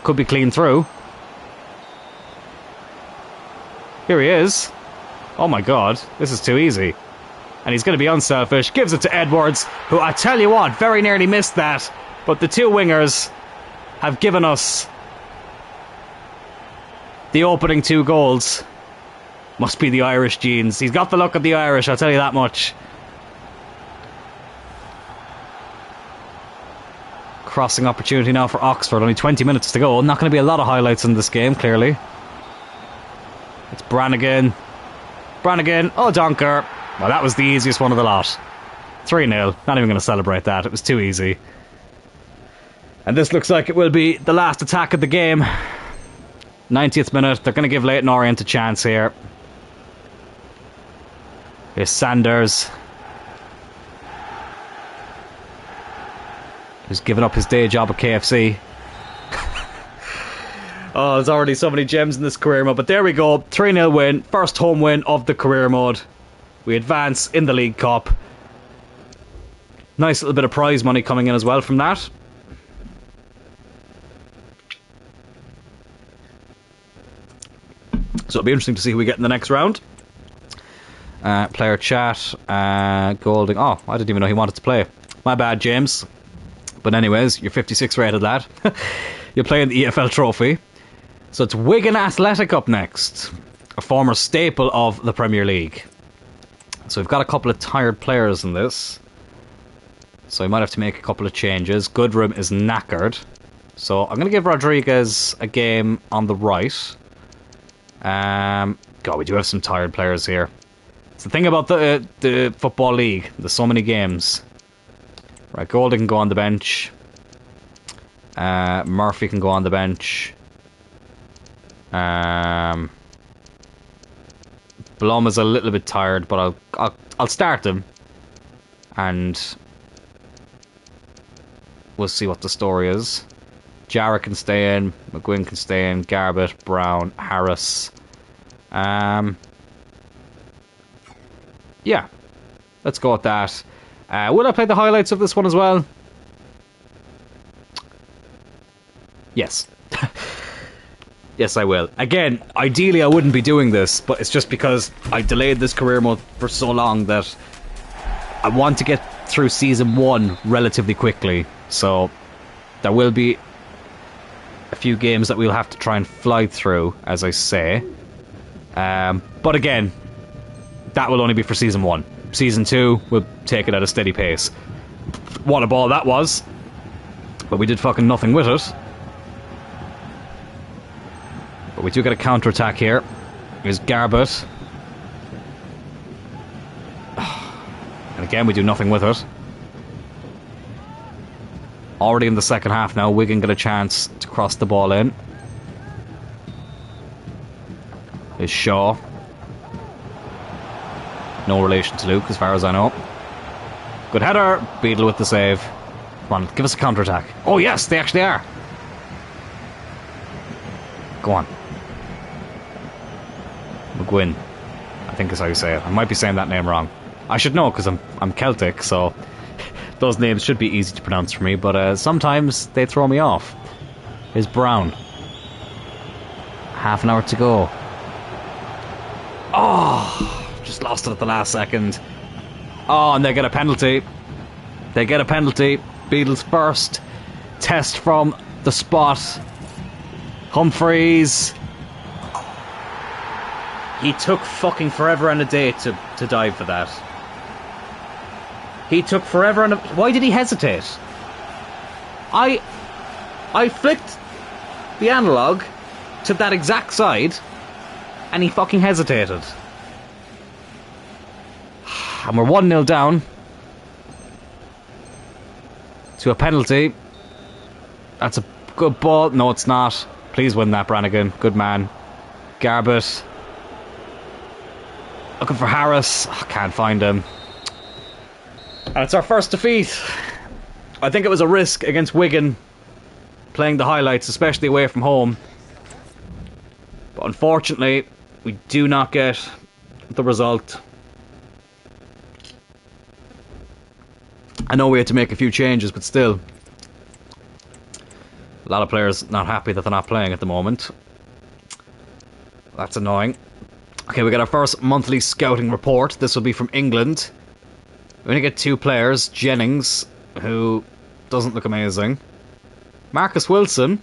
could be clean through. Here he is. Oh my god, this is too easy. And he's going to be unselfish. Gives it to Edwards, who, I tell you what, very nearly missed that. But the two wingers have given us the opening 2 goals. Must be the Irish genes. He's got the look of the Irish, I'll tell you that much. Crossing opportunity now for Oxford. Only 20 minutes to go. Not going to be a lot of highlights in this game, clearly. It's Brannigan. Brannigan. Oh, Donker. Well, that was the easiest one of the lot. 3-0. Not even going to celebrate that. It was too easy. And this looks like it will be the last attack of the game. 90th minute. They're going to give Leyton Orient a chance here. Here's Sanders, who's given up his day job at KFC. Oh, there's already so many gems in this career mode. But there we go. 3-0 win. First home win of the career mode. We advance in the League Cup. Nice little bit of prize money coming in as well from that. So it'll be interesting to see who we get in the next round. Player chat. Golding. Oh, I didn't even know he wanted to play. My bad, James. But anyways, you're 56 rated, lad. You're playing the EFL Trophy. So it's Wigan Athletic up next. A former staple of the Premier League. So we've got a couple of tired players in this. So we might have to make a couple of changes. Goodrum is knackered. So I'm going to give Rodriguez a game on the right. God, we do have some tired players here. It's the thing about the Football League. There's so many games. Right, Golding can go on the bench. Murphy can go on the bench. Blum is a little bit tired, but I'll start him. And we'll see what the story is. Jarrett can stay in. McGuinn can stay in. Garbutt, Brown, Harris. Yeah, let's go with that. Will I play the highlights of this one as well? Yes. Yes, I will. Again, ideally I wouldn't be doing this, but it's just because I delayed this career mode for so long that I want to get through Season 1 relatively quickly. So there will be a few games that we'll have to try and fly through, as I say. But again, that will only be for Season 1. Season 2, we'll take it at a steady pace. What a ball that was. But we did fucking nothing with it. But we do get a counter-attack here. Here's Garbutt. again, we do nothing with it. Already in the second half now, Wigan get a chance to cross the ball in. Is Shaw. No relation to Luke, as far as I know. Good header. Beadle with the save. Come on, give us a counter-attack. Oh yes, they actually are. Go on. McGuinn, I think is how you say it. I might be saying that name wrong. I should know, because I'm Celtic, so those names should be easy to pronounce for me, but sometimes they throw me off. Here's Brown. Half an hour to go. Oh, just lost it at the last second. Oh, and they get a penalty. They get a penalty. Beadle's first test from the spot. Humphreys. He took fucking forever and a day to dive for that. He took forever and a... Why did he hesitate? I flicked the analog to that exact side and he fucking hesitated. And we're 1-0 down to a penalty. That's a good ball. No, it's not. Please win that, Brannigan. Good man. Garbett. Looking for Harris. Oh, can't find him. And it's our first defeat. I think it was a risk against Wigan, playing the highlights, especially away from home. But unfortunately, we do not get the result. I know we had to make a few changes, but still. A lot of players not happy that they're not playing at the moment. That's annoying. Okay, we got our first monthly scouting report. This will be from England. We're going to get 2 players. Jennings, who doesn't look amazing. Marcus Wilson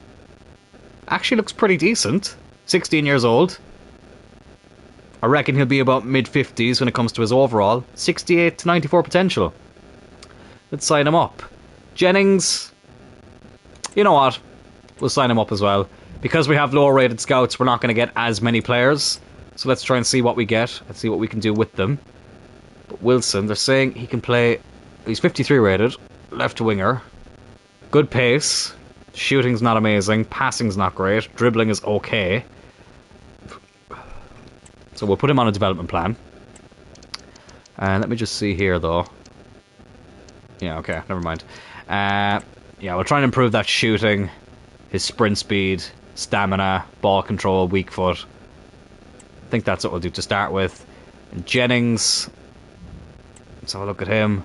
actually looks pretty decent. 16 years old. I reckon he'll be about mid-50s when it comes to his overall. 68 to 94 potential. Let's sign him up. Jennings, you know what? We'll sign him up as well. Because we have lower rated scouts, we're not going to get as many players. So let's try and see what we get. Let's see what we can do with them. But Wilson, they're saying he can play... He's 53 rated. Left winger. Good pace. Shooting's not amazing. Passing's not great. Dribbling is okay. So we'll put him on a development plan. And let me just see here, though. Yeah, okay, never mind. Yeah, we'll try and improve that shooting, his sprint speed, stamina, ball control, weak foot. I think that's what we'll do to start with. And Jennings, let's have a look at him.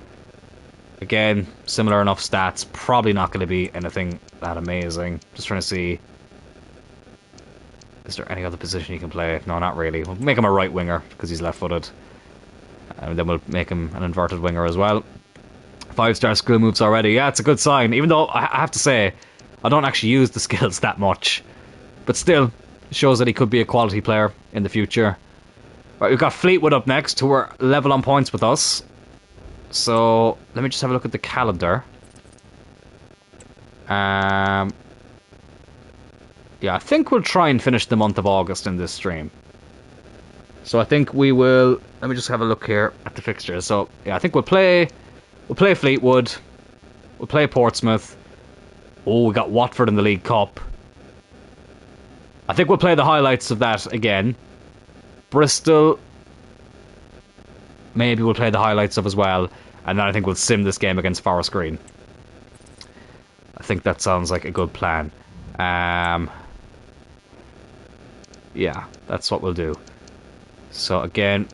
Again, similar enough stats. Probably not going to be anything that amazing. Just trying to see. Is there any other position he can play? No, not really. We'll make him a right winger because he's left-footed. And then we'll make him an inverted winger as well. 5-star skill moves already. Yeah, it's a good sign. Even though I have to say, I don't actually use the skills that much. But still, it shows that he could be a quality player in the future. Right, we've got Fleetwood up next, who are level on points with us. So, let me just have a look at the calendar. Yeah, I think we'll try and finish the month of August in this stream. So I think we will... Let me just have a look here at the fixtures. So, yeah, I think we'll play Fleetwood. We'll play Portsmouth. Oh, we got Watford in the League Cup. I think we'll play the highlights of that again. Bristol, maybe we'll play the highlights of as well. And then I think we'll sim this game against Forest Green. I think that sounds like a good plan. Yeah, that's what we'll do. So again,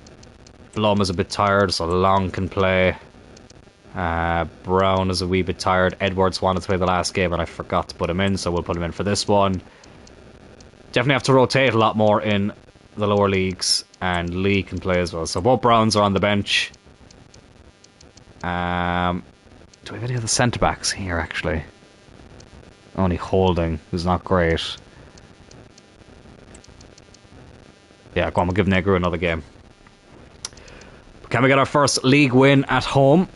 Blum is a bit tired, so Long can play. Brown is a wee bit tired. Edwards wanted to play the last game and I forgot to put him in, so we'll put him in for this one. Definitely have to rotate a lot more in the lower leagues, and Lee can play as well. So both Browns are on the bench. Do we have any other centre-backs here, actually? Only Holding, who's not great. Yeah, go on, we'll give Negru another game. Can we get our first league win at home?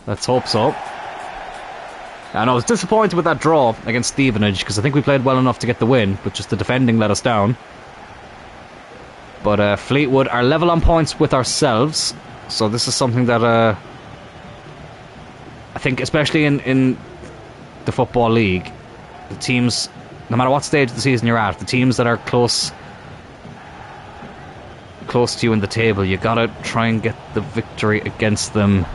Let's hope so. And I was disappointed with that draw against Stevenage because I think we played well enough to get the win, but just the defending let us down. But Fleetwood are level on points with ourselves, so this is something that I think, especially in the Football League, the teams, no matter what stage of the season you're at, the teams that are close to you in the table, you gotta try and get the victory against them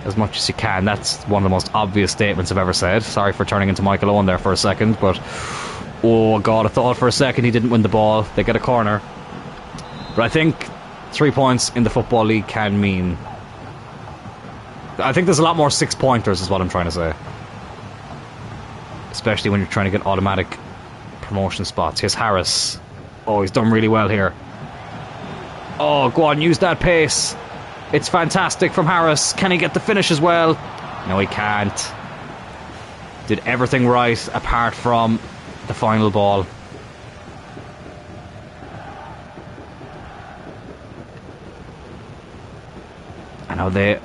as much as you can. That's one of the most obvious statements I've ever said. Sorry for turning into Michael Owen there for a second, but oh god, I thought for a second he didn't win the ball. They get a corner. But I think 3 points in the Football League can mean... I think there's a lot more 6-pointers is what I'm trying to say. Especially when you're trying to get automatic promotion spots. Here's Harris. Oh, he's done really well here. Oh, go on, use that pace. It's fantastic from Harris. Can he get the finish as well? No, he can't. Did everything right apart from the final ball. I know they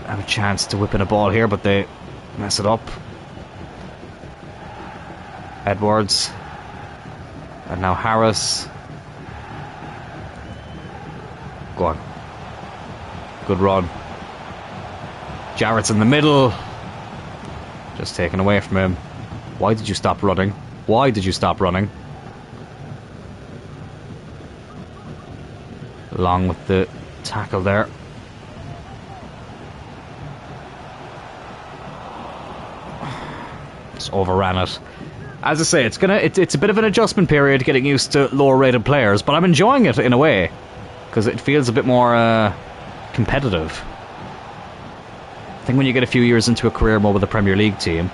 have a chance to whip in a ball here, but they mess it up. Edwards. And now Harris. Go on. Good run. Jarrett's in the middle. Just taken away from him. Why did you stop running? Why did you stop running? Along with the tackle there. Just overran it. As I say, it's a bit of an adjustment period getting used to lower rated players, but I'm enjoying it in a way because it feels a bit more competitive. I think when you get a few years into a career mode with a Premier League team,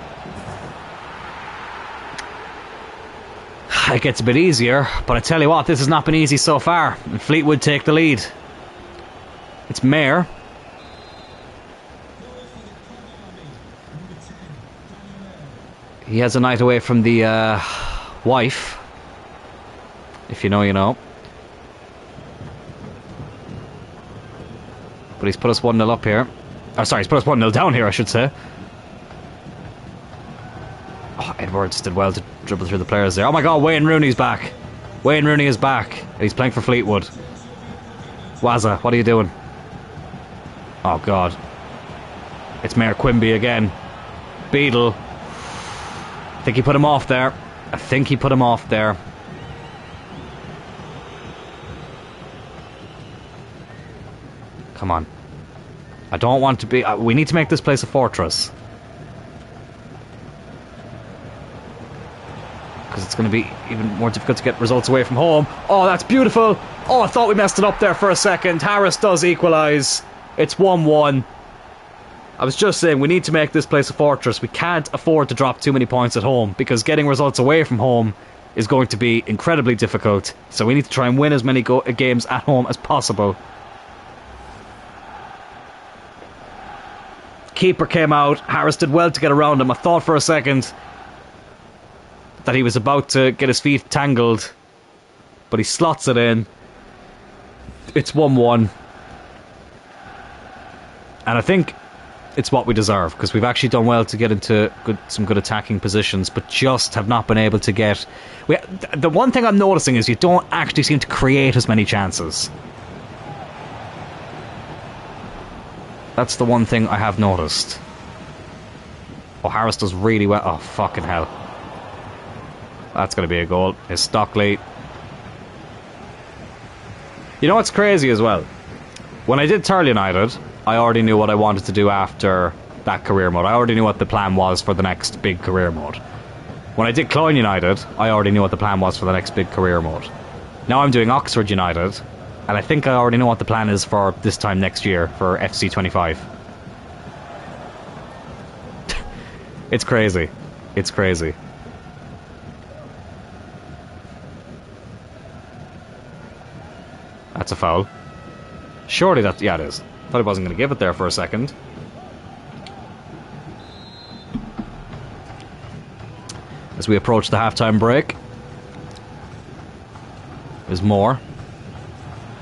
it gets a bit easier, but I tell you what, this has not been easy so far. And Fleetwood take the lead. It's Mayer. He has a night away from the wife. If you know, you know. But he's put us 1-0 up here. Oh, sorry, he's put us 1-0 down here, I should say. Oh, Edwards did well to dribble through the players there. Oh my god, Wayne Rooney's back. Wayne Rooney is back. He's playing for Fleetwood. Wazza, what are you doing? Oh god. It's Mayor Quimby again. Beadle. I think he put him off there. I think he put him off there. Come on. I don't want to be... we need to make this place a fortress. Because it's going to be even more difficult to get results away from home. Oh, that's beautiful. Oh, I thought we messed it up there for a second. Harris does equalise. It's 1-1. I was just saying, we need to make this place a fortress. We can't afford to drop too many points at home, because getting results away from home is going to be incredibly difficult. So we need to try and win as many games at home as possible. Keeper came out. Harris did well to get around him. I thought for a second that he was about to get his feet tangled, but he slots it in. It's 1-1. And I think it's what we deserve, because we've actually done well to get into some good attacking positions, but just have not been able to get... the one thing I'm noticing is you don't actually seem to create as many chances. That's the one thing I have noticed. Oh, Harris does really well. Oh, fucking hell. That's going to be a goal. Is Stockley. You know what's crazy as well? When I did Thurle United, I already knew what I wanted to do after that career mode. I already knew what the plan was for the next big career mode. When I did Cloyne United, I already knew what the plan was for the next big career mode. Now I'm doing Oxford United, and I think I already know what the plan is for this time next year for FC 25. It's crazy. It's crazy. That's a foul. Surely that... yeah, it is. Thought he wasn't going to give it there for a second. As we approach the halftime break, there's more.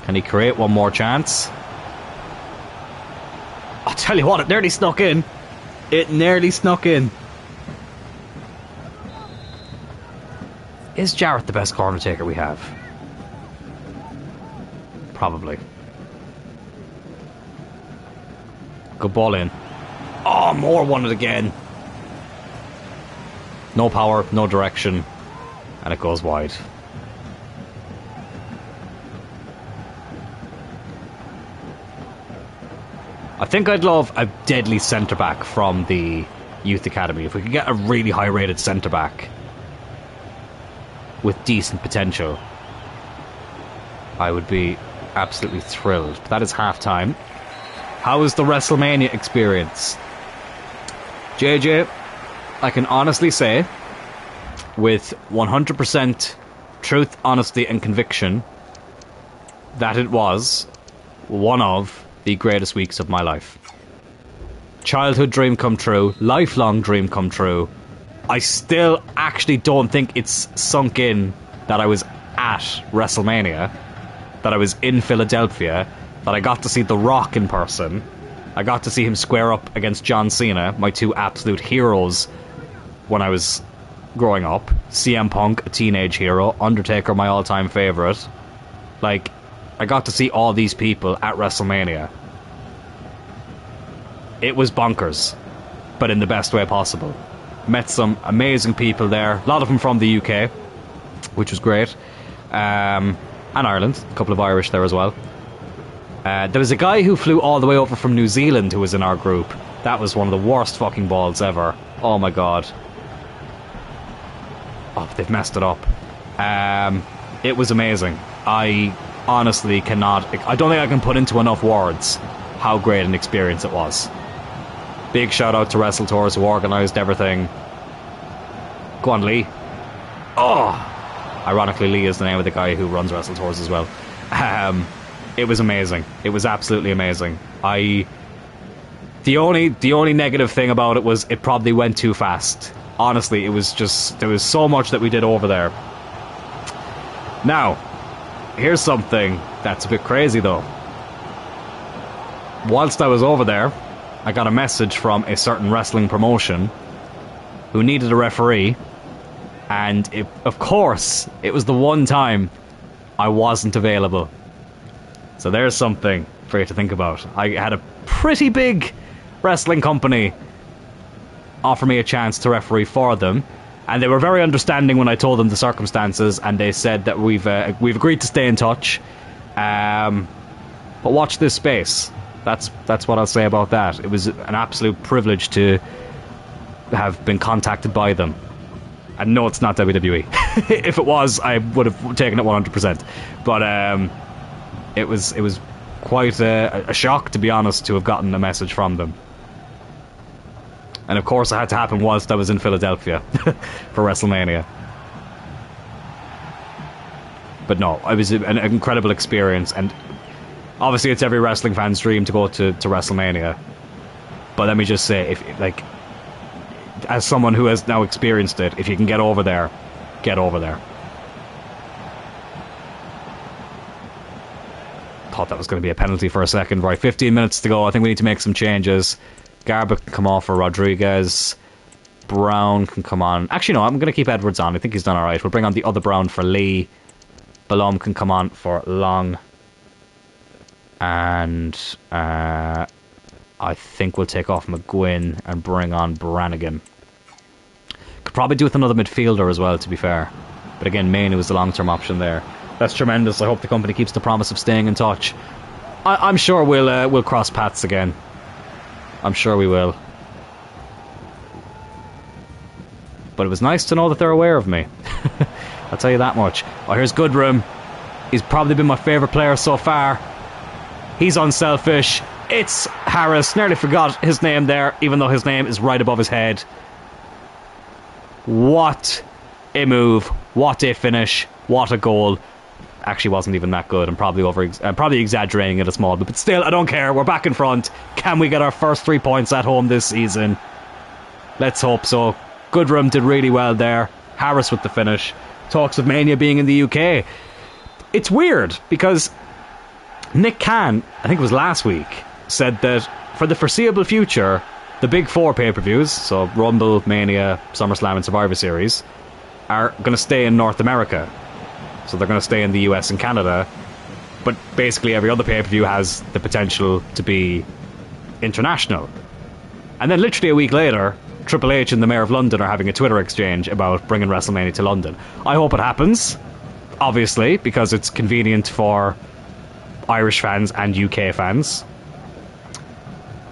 Can he create one more chance? I'll tell you what, it nearly snuck in. It nearly snuck in. Is Jarrett the best corner taker we have? Probably. Good ball in. Oh, Moore won it again. No power, no direction. And it goes wide. I think I'd love a deadly centre-back from the youth academy. If we could get a really high-rated centre-back with decent potential, I would be absolutely thrilled. But that is half-time. How was the WrestleMania experience? JJ, I can honestly say, with 100% truth, honesty and conviction, that it was one of the greatest weeks of my life. Childhood dream come true, lifelong dream come true. I still actually don't think it's sunk in that I was at WrestleMania, that I was in Philadelphia, that I got to see The Rock in person. I got to see him square up against John Cena, my two absolute heroes when I was growing up. CM Punk, a teenage hero. Undertaker, my all-time favourite. Like, I got to see all these people at WrestleMania. It was bonkers, but in the best way possible. Met some amazing people there. A lot of them from the UK, which was great. And Ireland. A couple of Irish there as well. There was a guy who flew all the way over from New Zealand who was in our group. That was one of the worst fucking balls ever. Oh my god. Oh, they've messed it up. It was amazing. I honestly cannot... I don't think I can put into enough words how great an experience it was. Big shout out to WrestleTours who organised everything. Go on, Lee. Oh! Ironically, Lee is the name of the guy who runs WrestleTours as well. It was amazing. It was absolutely amazing. The only negative thing about it was it probably went too fast. Honestly, it was just... There was so much that we did over there. Now, here's something that's a bit crazy though. Whilst I was over there, I got a message from a certain wrestling promotion who needed a referee, and of course, it was the one time I wasn't available. So there's something for you to think about. I had a pretty big wrestling company offer me a chance to referee for them, and they were very understanding when I told them the circumstances, and they said that we've agreed to stay in touch. But watch this space. That's what I'll say about that. It was an absolute privilege to have been contacted by them. And no, it's not WWE. If it was, I would have taken it 100%. But it was quite a shock, to be honest, to have gotten a message from them. And of course, it had to happen whilst I was in Philadelphia for WrestleMania. But no, it was an incredible experience, and obviously it's every wrestling fan's dream to go to WrestleMania. But let me just say, if like, as someone who has now experienced it, if you can get over there, get over there. Thought that was going to be a penalty for a second. Right, 15 minutes to go. I think we need to make some changes. Garba can come off for Rodriguez. Brown can come on. Actually, no, I'm going to keep Edwards on. I think he's done alright. We'll bring on the other Brown for Lee. Balom can come on for Long. And I think we'll take off McGuinn and bring on Brannigan. Could probably do with another midfielder as well, to be fair. But again, Maine was the long-term option there. That's tremendous. I hope the company keeps the promise of staying in touch. I'm sure we'll cross paths again. I'm sure we will. But it was nice to know that they're aware of me. I'll tell you that much. Oh, here's Goodrum. He's probably been my favourite player so far. He's unselfish. It's Harris. Nearly forgot his name there, even though his name is right above his head. What a move. What a finish. What a goal. Actually wasn't even that good. I'm probably exaggerating it a small bit, but still, I don't care. We're back in front. Can we get our first 3 points at home this season? Let's hope so. Goodrum did really well there. Harris with the finish. Talks of Mania being in the UK. It's weird because Nick Khan, I think it was last week, said that for the foreseeable future, the big four pay-per-views, so Rumble, Mania, SummerSlam and Survivor Series, are going to stay in North America. So they're going to stay in the US and Canada. but basically every other pay-per-view has the potential to be international. And then literally a week later, Triple H and the Mayor of London are having a Twitter exchange about bringing WrestleMania to London. I hope it happens, obviously, because it's convenient for Irish fans and UK fans.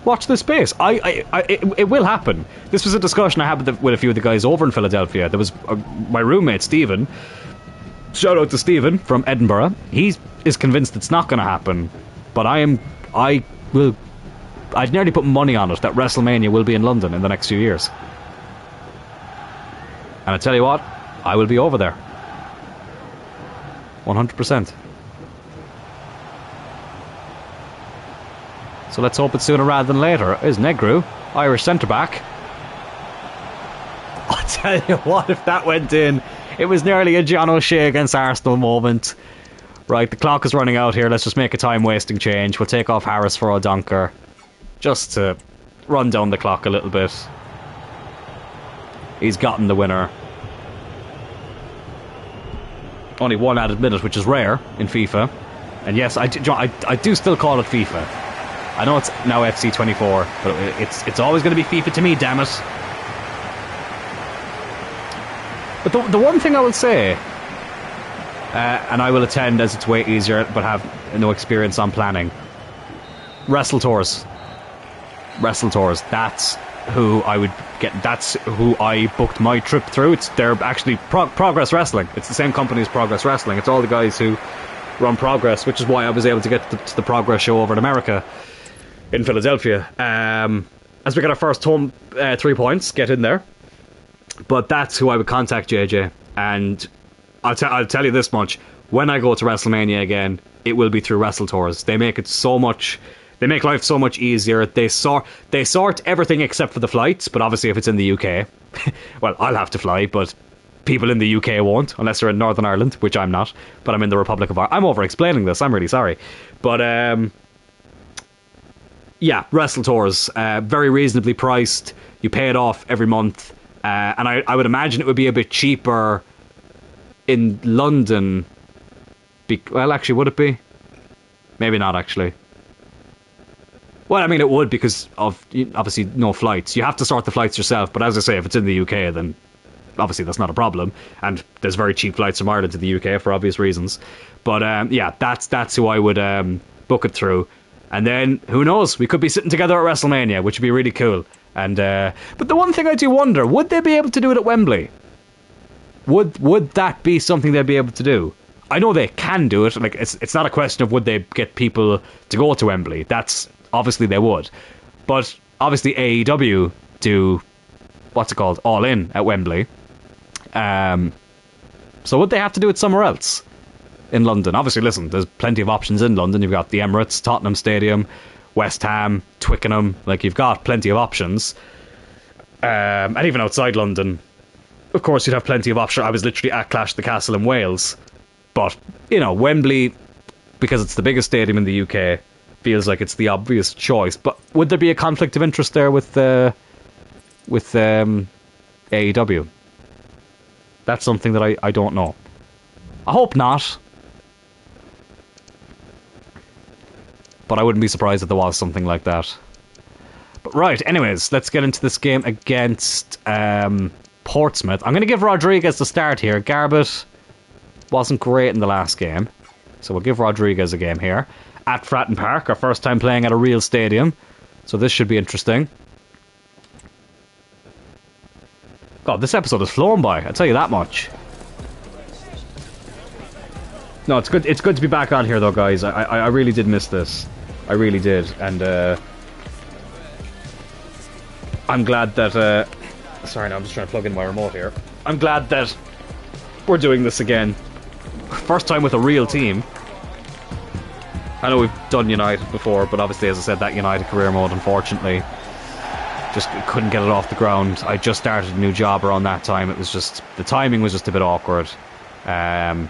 Watch this space. It will happen. This was a discussion I had with a few of the guys over in Philadelphia. There was my roommate, Stephen. Shout out to Stephen from Edinburgh. He is convinced it's not going to happen. But I'd nearly put money on it that WrestleMania will be in London in the next few years. And I tell you what, I will be over there. 100%. So let's hope it's sooner rather than later. Is Negru, Irish centre-back. I'll tell you what, if that went in, it was nearly a John O'Shea against Arsenal moment. Right, the clock is running out here. Let's just make a time-wasting change. We'll take off Harris for O'Donker, just to run down the clock a little bit. He's gotten the winner. Only one added minute, which is rare in FIFA. And yes, I do still call it FIFA. I know it's now FC 24, but it's always going to be FIFA to me, damn it. But the one thing I will say, and I will attend as it's way easier, but have no experience on planning. Wrestle Tours. That's who I would get. That's who I booked my trip through. They're actually Progress Wrestling. It's the same company as Progress Wrestling. It's all the guys who run Progress, which is why I was able to get to the Progress show over in America, in Philadelphia. As we get our first home 3 points, get in there. But that's who I would contact, JJ. And I'll tell you this much: when I go to WrestleMania again, it will be through Wrestle Tours. They make it so much. They make life so much easier. They sort everything except for the flights. But obviously, if it's in the UK, well, I'll have to fly. But people in the UK won't, unless they're in Northern Ireland, which I'm not. But I'm in the Republic of Ireland. I'm over-explaining this. I'm really sorry. But yeah, Wrestle Tours, very reasonably priced. You pay it off every month. And I would imagine it would be a bit cheaper in London. Well, actually, would it be? Maybe not, actually. Well, I mean, it would, because of, obviously, no flights. You have to sort the flights yourself, but as I say, if it's in the UK, then obviously that's not a problem. And there's very cheap flights from Ireland to the UK for obvious reasons. But yeah, that's who I would book it through. And then, who knows, we could be sitting together at WrestleMania, which would be really cool. And but the one thing I do wonder, would they be able to do it at Wembley? Would that be something they'd be able to do? I know they can do it. Like, it's not a question of would they get people to go to Wembley. That's obviously they would. But obviously AEW do, what's it called, All In at Wembley. So would they have to do it somewhere else in London? Obviously, listen, there's plenty of options in London. You've got the Emirates, Tottenham Stadium, West Ham, Twickenham. Like, you've got plenty of options. And even outside London, of course, you'd have plenty of options. I was literally at Clash of the Castle in Wales. But, you know, Wembley, because it's the biggest stadium in the UK, feels like it's the obvious choice. But would there be a conflict of interest there with AEW? That's something that I don't know. I hope not. But I wouldn't be surprised if there was something like that. But right, anyways, let's get into this game against Portsmouth. I'm going to give Rodriguez the start here. Garbett wasn't great in the last game, so we'll give Rodriguez a game here. At Fratton Park, our first time playing at a real stadium. So this should be interesting. God, this episode has flown by, I'll tell you that much. No, it's good. It's good to be back on here, though, guys. I really did miss this. I really did, and I'm glad that. Sorry, no, I'm just trying to plug in my remote here. I'm glad that we're doing this again. First time with a real team. I know we've done United before, but obviously, as I said, that United career mode, unfortunately, just couldn't get it off the ground. I just started a new job around that time. It was just, the timing was just a bit awkward. I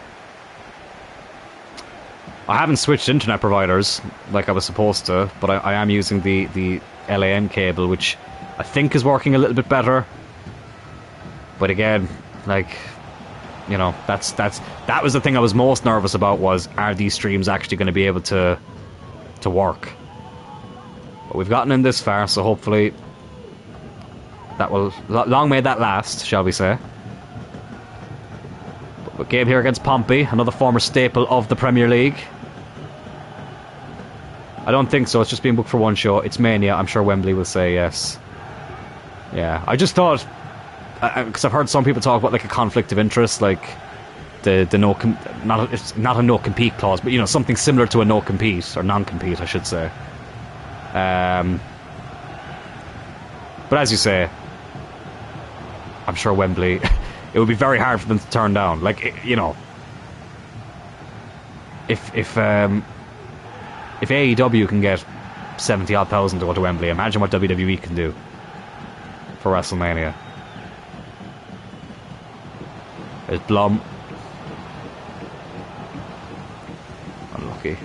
haven't switched internet providers like I was supposed to, but I am using the LAN cable, which I think is working a little bit better. But again, like, You know, that was the thing I was most nervous about, was, are these streams actually going to be able to work? But we've gotten in this far, so hopefully that will, long may that last, shall we say. But game here against Pompey, another former staple of the Premier League. I don't think so, it's just being booked for one show. It's Mania, I'm sure Wembley will say yes. Yeah, I just thought, because I've heard some people talk about like a conflict of interest, like the it's not a no compete clause, but you know, something similar to a no compete or non compete, I should say. But as you say, I'm sure Wembley, it would be very hard for them to turn down. Like, you know, if AEW can get 70,000 odd to go to Wembley, imagine what WWE can do for WrestleMania. There's Blum. Unlucky.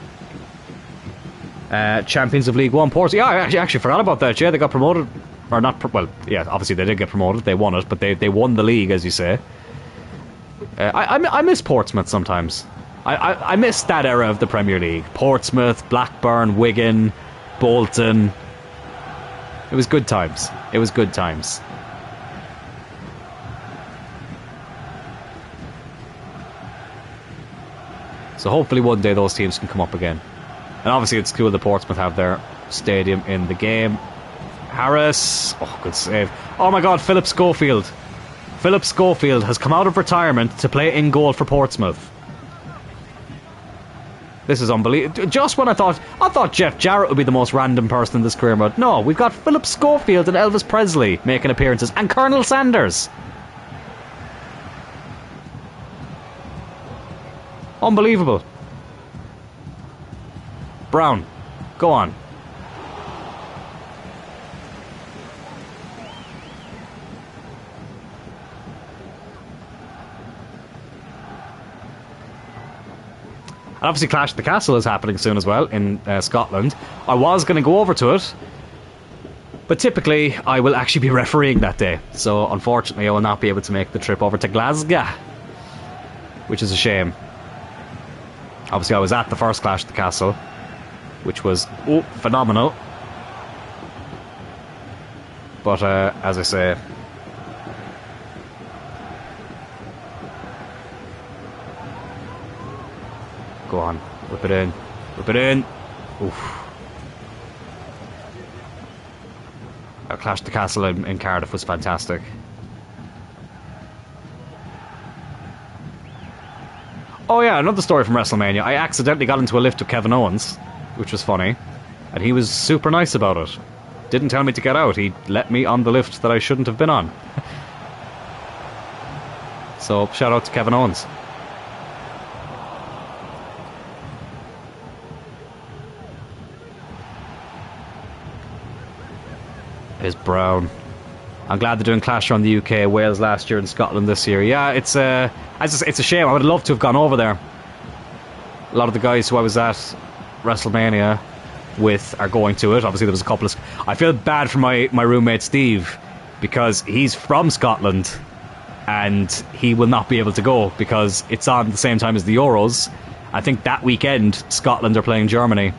Champions of League One, Ports. Yeah, I actually forgot about that. Yeah, they got promoted. Or not, well, yeah, obviously they did get promoted. They won it, but they won the league, as you say. I miss Portsmouth sometimes. I miss that era of the Premier League. Portsmouth, Blackburn, Wigan, Bolton. It was good times. It was good times. So hopefully one day those teams can come up again. And obviously it's cool that Portsmouth have their stadium in the game. Harris. Oh, good save. Oh my god, Philip Schofield. Philip Schofield has come out of retirement to play in goal for Portsmouth. This is unbelievable. Just when I thought Jeff Jarrett would be the most random person in this career mode. No, we've got Philip Schofield and Elvis Presley making appearances. And Colonel Sanders. Unbelievable. Brown, go on. And obviously Clash at the Castle is happening soon as well in Scotland. I was going to go over to it, but typically I will actually be refereeing that day. So unfortunately I will not be able to make the trip over to Glasgow, which is a shame. Obviously I was at the first Clash at the Castle, which was phenomenal. But as I say, go on, whip it in, whip it in. Oof. Our Clash at the Castle in Cardiff was fantastic. Oh yeah, another story from WrestleMania. I accidentally got into a lift with Kevin Owens, which was funny, and he was super nice about it. Didn't tell me to get out. He let me on the lift that I shouldn't have been on. So shout out to Kevin Owens. Is Brown. I'm glad they're doing Clash around the UK, Wales last year and Scotland this year. Yeah, it's a shame. I would have loved to have gone over there. A lot of the guys who I was at WrestleMania with are going to it. Obviously there was a couple of... I feel bad for my roommate Steve, because he's from Scotland and he will not be able to go because it's on the same time as the Euros. I think that weekend Scotland are playing Germany.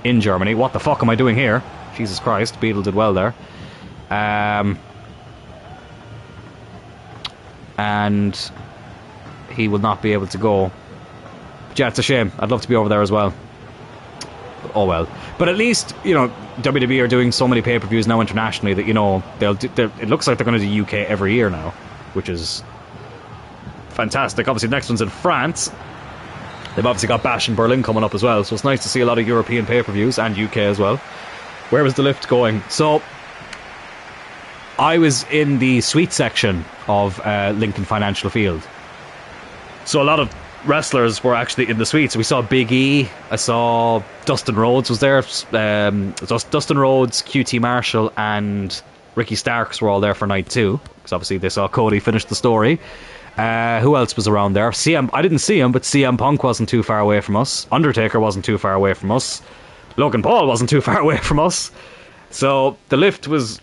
In Germany. What the fuck am I doing here? Jesus Christ, Beadle did well there. And he will not be able to go. But yeah, it's a shame. I'd love to be over there as well. But, oh well. But at least, you know, WWE are doing so many pay-per-views now internationally that, you know, it looks like they're going to do UK every year now, which is fantastic. Obviously, the next one's in France. They've obviously got Bash in Berlin coming up as well, so it's nice to see a lot of European pay-per-views and UK as well. Where was the lift going? So I was in the suite section of Lincoln Financial Field. So a lot of wrestlers were actually in the suites. We saw Big E. I saw Dustin Rhodes was there. Dustin Rhodes, QT Marshall, and Ricky Starks were all there for night 2. Because obviously they saw Cody finish the story. Who else was around there? I didn't see him, but CM Punk wasn't too far away from us. Undertaker wasn't too far away from us. Logan Paul wasn't too far away from us. So the lift was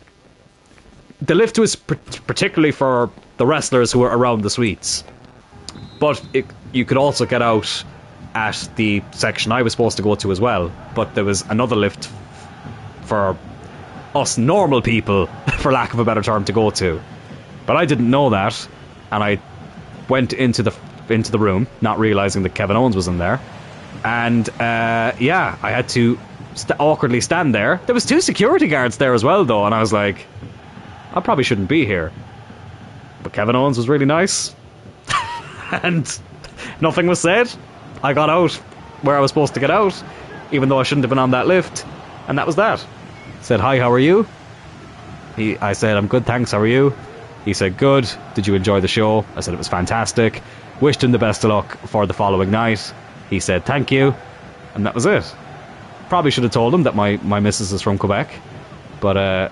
particularly for the wrestlers who were around the suites. But you could also get out at the section I was supposed to go to as well. But there was another lift for us normal people, for lack of a better term, to go to. But I didn't know that, and I went into the room, not realising that Kevin Owens was in there. And yeah, I had to awkwardly stand there. There was 2 security guards there as well, though, and I was like, I probably shouldn't be here. But Kevin Owens was really nice. And nothing was said. I got out where I was supposed to get out, even though I shouldn't have been on that lift. And that was that. Said, hi, how are you? I said, I'm good, thanks, how are you? He said, good. Did you enjoy the show? I said, it was fantastic. Wished him the best of luck for the following night. He said, thank you. And that was it. Probably should have told him that my missus is from Quebec. But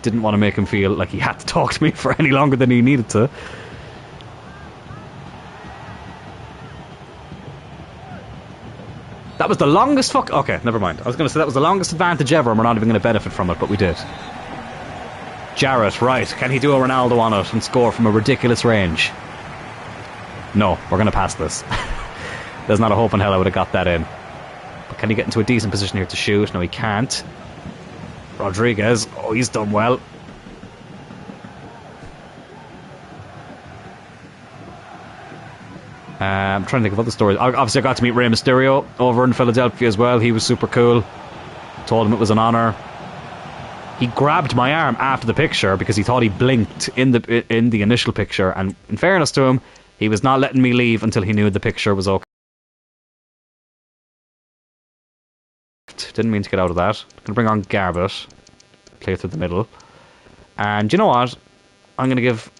didn't want to make him feel like he had to talk to me for any longer than he needed to. That was the longest okay, never mind. I was going to say that was the longest advantage ever and we're not even going to benefit from it, but we did. Jarrett, right. Can he do a Ronaldo on it and score from a ridiculous range? No, we're going to pass this. There's not a hope in hell I would have got that in. But can he get into a decent position here to shoot? No, he can't. Rodriguez, oh, he's done well. I'm trying to think of other stories. Obviously, I got to meet Rey Mysterio over in Philadelphia as well. He was super cool. Told him it was an honour. He grabbed my arm after the picture because he thought he blinked in the initial picture. And in fairness to him, he was not letting me leave until he knew the picture was okay. Didn't mean to get out of that. Gonna bring on Garbett. Clear through the middle. And you know what? I'm gonna give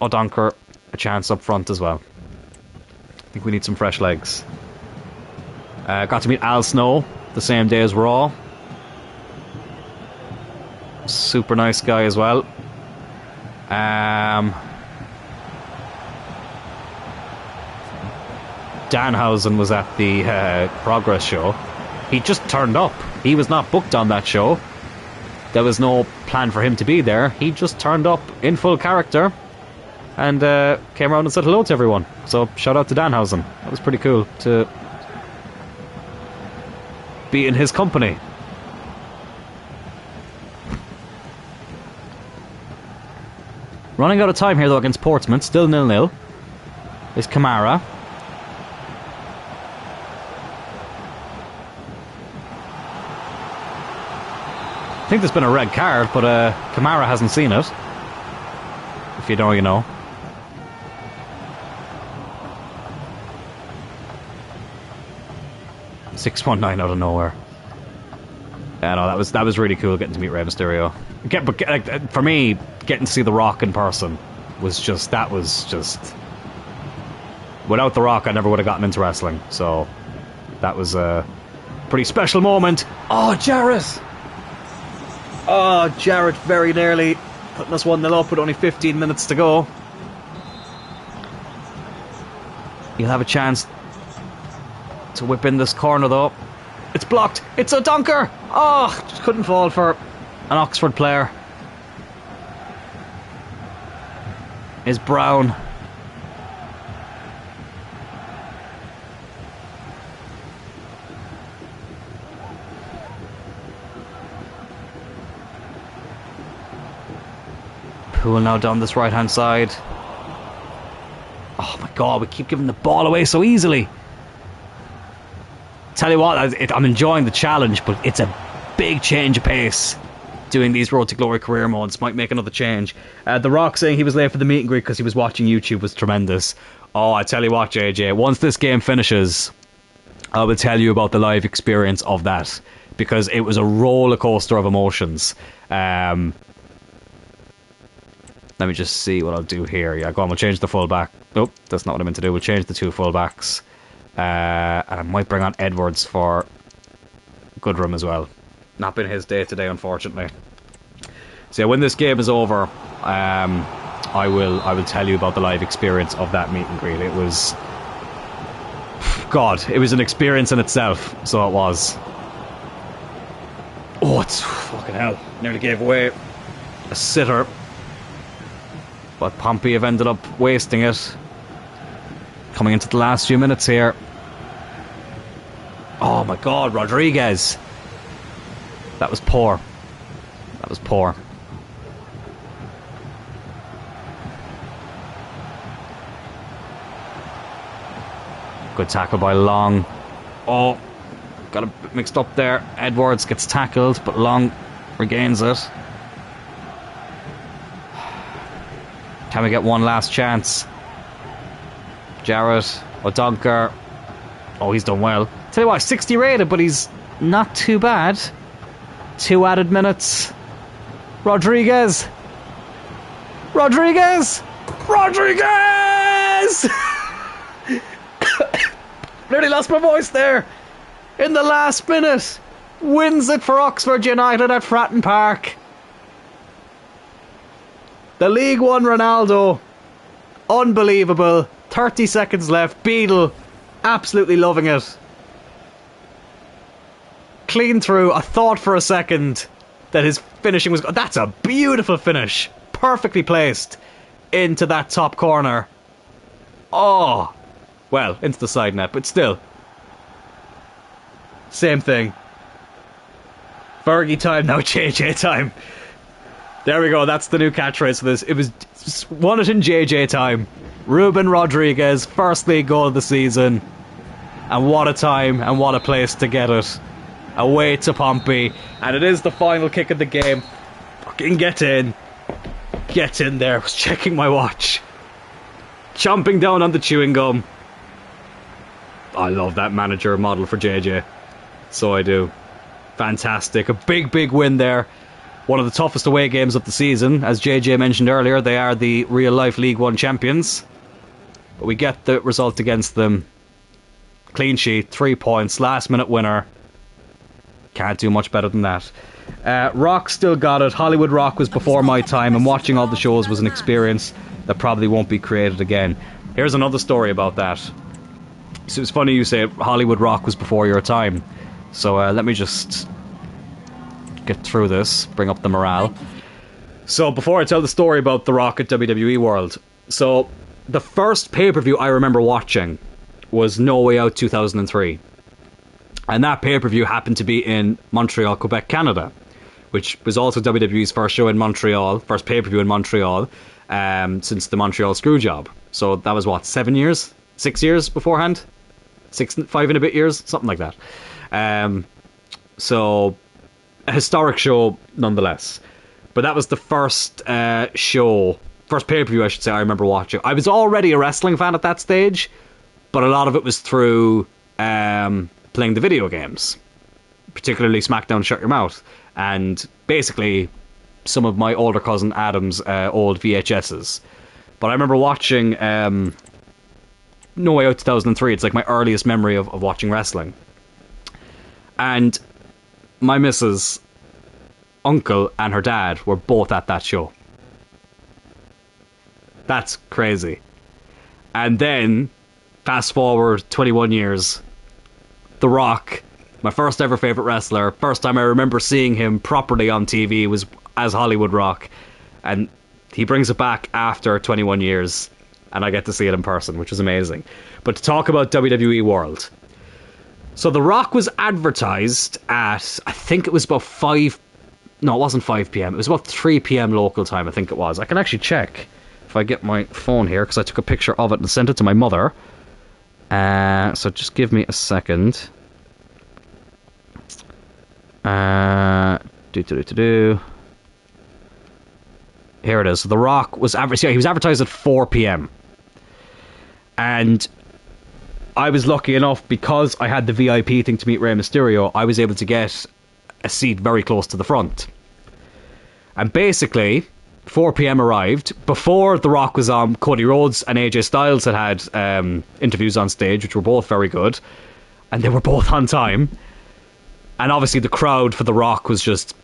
O'Donker a chance up front as well. I think we need some fresh legs. Got to meet Al Snow the same day as Raw. Super nice guy as well. Danhausen was at the Progress show. He just turned up. He was not booked on that show. There was no plan for him to be there. He just turned up in full character and came around and said hello to everyone. So shout out to Danhausen. That was pretty cool to be in his company. Running out of time here though against Portsmouth. Still 0-0. Is Kamara. I think there's been a red card, but Kamara hasn't seen it. If you know, you know. $619 out of nowhere. Yeah, no, that was really cool getting to meet Rey Mysterio. For me, getting to see The Rock in person was just without The Rock, I never would have gotten into wrestling. So that was a pretty special moment. Oh, Jarrett! Oh, Jarrett very nearly putting us 1-0 up with only 15 minutes to go. He'll have a chance to whip in this corner though. It's blocked. It's a dunker. Oh, just couldn't fall for an Oxford player. Is Brown. Poole now down this right hand side. Oh my god, we keep giving the ball away so easily. Tell you what, I'm enjoying the challenge, but it's a big change of pace. Doing these Road to Glory career modes might make another change. The Rock saying he was late for the meet and greet because he was watching YouTube was tremendous. Oh, I tell you what, JJ, once this game finishes, I will tell you about the live experience of that, because it was a roller coaster of emotions. Let me just see what I'll do here. Yeah, go on, we'll change the fullback. Nope, that's not what I meant to do. We'll change the 2 fullbacks. And I might bring on Edwards for Goodrum as well. Not been his day today, unfortunately. So yeah, when this game is over, I will tell you about the live experience of that meet and greet. It was, God, it was an experience in itself. So it was. Oh, it's fucking hell! Nearly gave away a sitter, but Pompey have ended up wasting it. Coming into the last few minutes here. Oh my God, Rodriguez. That was poor. That was poor. Good tackle by Long. Oh, got a bit mixed up there. Edwards gets tackled, but Long regains it. Can we get one last chance? Jarrett, O'Donker. Oh, he's done well. Tell you what, 60 rated, but he's not too bad. 2 added minutes. Rodriguez! Rodriguez! Rodriguez! Nearly lost my voice there. In the last minute. Wins it for Oxford United at Fratton Park. The League One Ronaldo. Unbelievable. 30 seconds left. Beadle absolutely loving it. Clean through. I thought for a second that his finishing was... That's a beautiful finish. Perfectly placed into that top corner. Oh. Well, into the side net, but still. Same thing. Fergie time, now JJ time. There we go, that's the new catchphrase for this. It was won it in JJ time. Ruben Rodriguez, first league goal of the season. And what a time and what a place to get it. Away to Pompey. And it is the final kick of the game. Fucking get in. Get in there. I was checking my watch. Chomping down on the chewing gum. I love that manager model for JJ. So I do. Fantastic. A big, big win there. One of the toughest away games of the season. As JJ mentioned earlier, they are the real-life League One champions. But we get the result against them. Clean sheet, 3 points, last-minute winner. Can't do much better than that. Rock still got it. Hollywood Rock was before my time, and watching all the shows was an experience that probably won't be created again. Here's another story about that. So it's funny you say Hollywood Rock was before your time. So let me just get through this, bring up the morale. So before I tell the story about The Rock at WWE World, so the first pay-per-view I remember watching was No Way Out 2003. And that pay-per-view happened to be in Montreal, Quebec, Canada, which was also WWE's first show in Montreal, first pay-per-view in Montreal, since the Montreal Screwjob. So that was what, 7 years? 6 years beforehand? 5 and a bit years? Something like that. So a historic show nonetheless. But that was the first show, first pay-per-view I should say, I remember watching. I was already a wrestling fan at that stage, but a lot of it was through playing the video games, particularly SmackDown Shut Your Mouth, and basically some of my older cousin Adam's old VHSs. But I remember watching No Way Out 2003. It's like my earliest memory of watching wrestling. And my missus, uncle and her dad were both at that show. That's crazy. And then, fast forward 21 years, The Rock, my first ever favourite wrestler, first time I remember seeing him properly on TV was as Hollywood Rock. And he brings it back after 21 years, and I get to see it in person, which is amazing. But to talk about WWE World. So The Rock was advertised at, I think it was about 5... No, it wasn't 5 p.m. It was about 3 p.m. local time, I think it was. I can actually check if I get my phone here, because I took a picture of it and sent it to my mother. So just give me a second. Here it is. So The Rock was he was advertised at 4 p.m. And I was lucky enough, because I had the VIP thing to meet Rey Mysterio, I was able to get a seat very close to the front. And basically, 4 p.m. arrived. Before The Rock was on, Cody Rhodes and AJ Styles had interviews on stage, which were both very good. And they were both on time. And obviously the crowd for The Rock was just...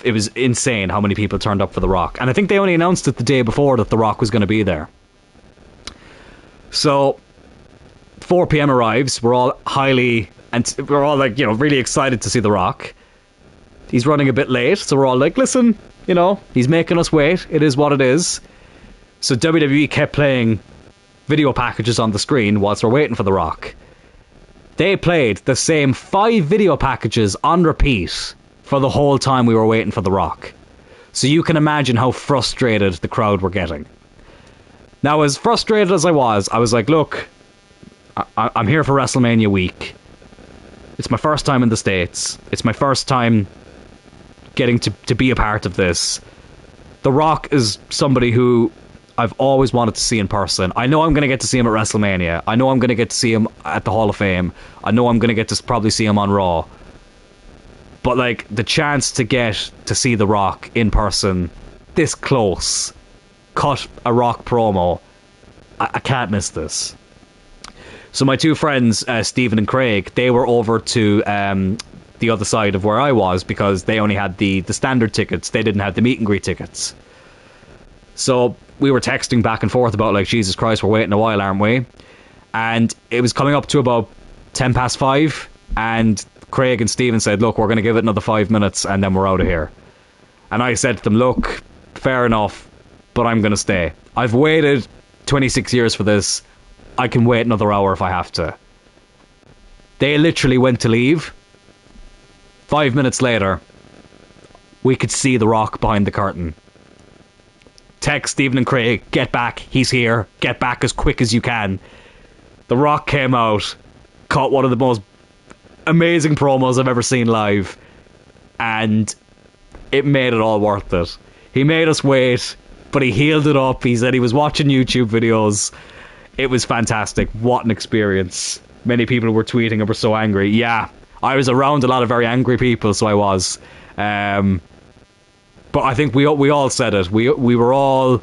It was insane how many people turned up for The Rock. And I think they only announced it the day before that The Rock was going to be there. So 4 p.m. arrives. We're all really excited to see The Rock. He's running a bit late, so we're all like, listen, he's making us wait. It is what it is. So WWE kept playing video packages on the screen whilst we're waiting for The Rock. They played the same 5 video packages on repeat for the whole time we were waiting for The Rock. So you can imagine how frustrated the crowd were getting. Now, as frustrated as I was like, look, I'm here for WrestleMania week. It's my first time in the States. It's my first time getting to be a part of this. The Rock is somebody who I've always wanted to see in person. I know I'm going to get to see him at WrestleMania. I know I'm going to get to see him at the Hall of Fame. I know I'm going to get to probably see him on Raw. But, like, the chance to get to see The Rock in person this close, cut a Rock promo, I can't miss this. So my 2 friends, Stephen and Craig, they were over to the other side of where I was because they only had the standard tickets. They didn't have the meet and greet tickets. So we were texting back and forth about, like, Jesus Christ, we're waiting a while, aren't we? And it was coming up to about 5:10, and Craig and Stephen said, look, we're going to give it another 5 minutes and then we're out of here. And I said to them, look, fair enough, but I'm going to stay. I've waited 26 years for this. I can wait another hour if I have to. They literally went to leave. 5 minutes later, we could see The Rock behind the curtain. Text Stephen and Craig, get back, he's here, get back as quick as you can. The Rock came out, caught one of the most amazing promos I've ever seen live, and it made it all worth it. He made us wait, but he healed it up. He said he was watching YouTube videos. It was fantastic. What an experience. Many people were tweeting and were so angry. Yeah, I was around a lot of very angry people, so I was. But I think we all said it. We were all...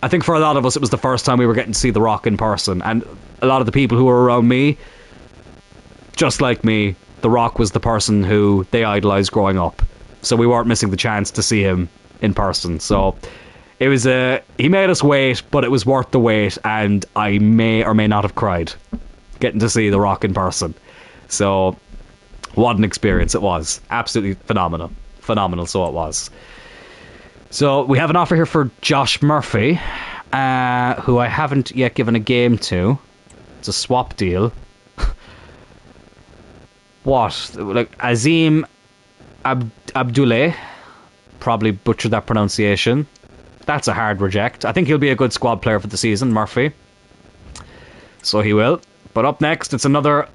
I think for a lot of us it was the first time we were getting to see The Rock in person, and a lot of the people who were around me, just like me, The Rock was the person who they idolised growing up. So we weren't missing the chance to see him in person. So it was he made us wait, but it was worth the wait, and I may or may not have cried getting to see The Rock in person. So what an experience it was. Absolutely phenomenal. Phenomenal, so it was. So we have an offer here for Josh Murphy, who I haven't yet given a game to. It's a swap deal. What? Like Azim Abdullah. Probably butchered that pronunciation. That's a hard reject. I think he'll be a good squad player for the season, Murphy. So he will. But up next, it's another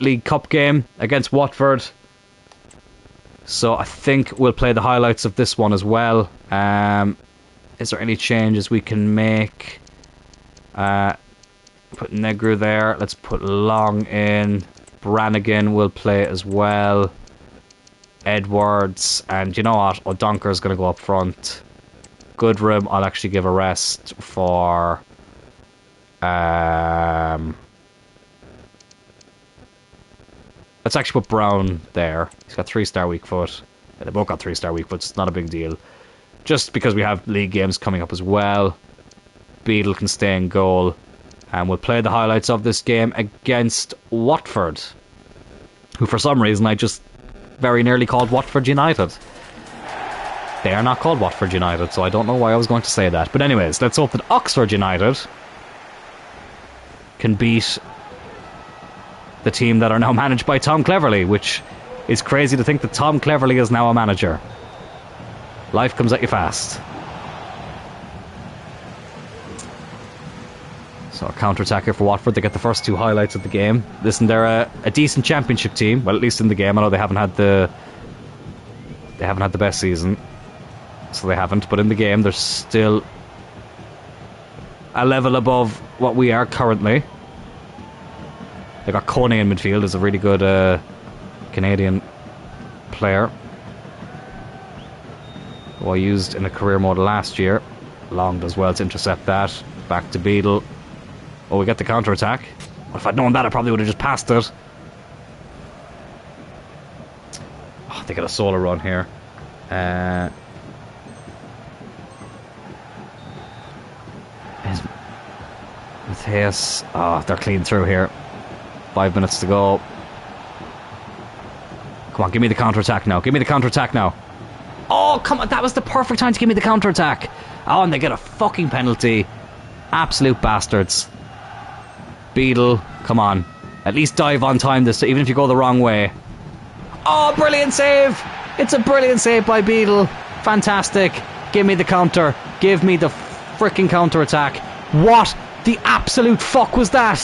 League Cup game against Watford. So I think we'll play the highlights of this one as well. Is there any changes we can make? Put Negru there. Let's put Long in. Brannigan will play as well. Edwards. And you know what? O'Donker's going to go up front. Goodrum, I'll actually give a rest for... let's actually put Brown there. He's got 3-star weak foot. Yeah, they both got 3-star weak foot. It's not a big deal. Just because we have league games coming up as well. Beadle can stay in goal. And we'll play the highlights of this game against Watford, who for some reason I just very nearly called Watford United. They are not called Watford United, so I don't know why I was going to say that. But anyways, let's hope that Oxford United can beat the team that are now managed by Tom Cleverley, which is crazy to think that Tom Cleverley is now a manager. Life comes at you fast. So a counter-attack here for Watford. They get the first 2 highlights of the game. Listen, they're a decent championship team. Well, at least in the game. I know they haven't had the best season, so they haven't. But in the game, they're still a level above what we are currently. They got Coney in midfield, is a really good Canadian player who I used in a career mode last year. Long does well to intercept that. Back to Beadle. Oh, we get the counter-attack. Well, if I'd known that, I probably would have just passed it. Oh, they got a solo run here. Matthias. Oh, they're clean through here. 5 minutes to go. Come on, give me the counter-attack now. Give me the counter-attack now. Oh, come on. That was the perfect time to give me the counter-attack. Oh, and they get a fucking penalty. Absolute bastards. Beadle, come on. At least dive on time this, even if you go the wrong way. Oh, brilliant save! It's a brilliant save by Beadle. Fantastic. Give me the counter. Give me the freaking counter attack. What the absolute fuck was that?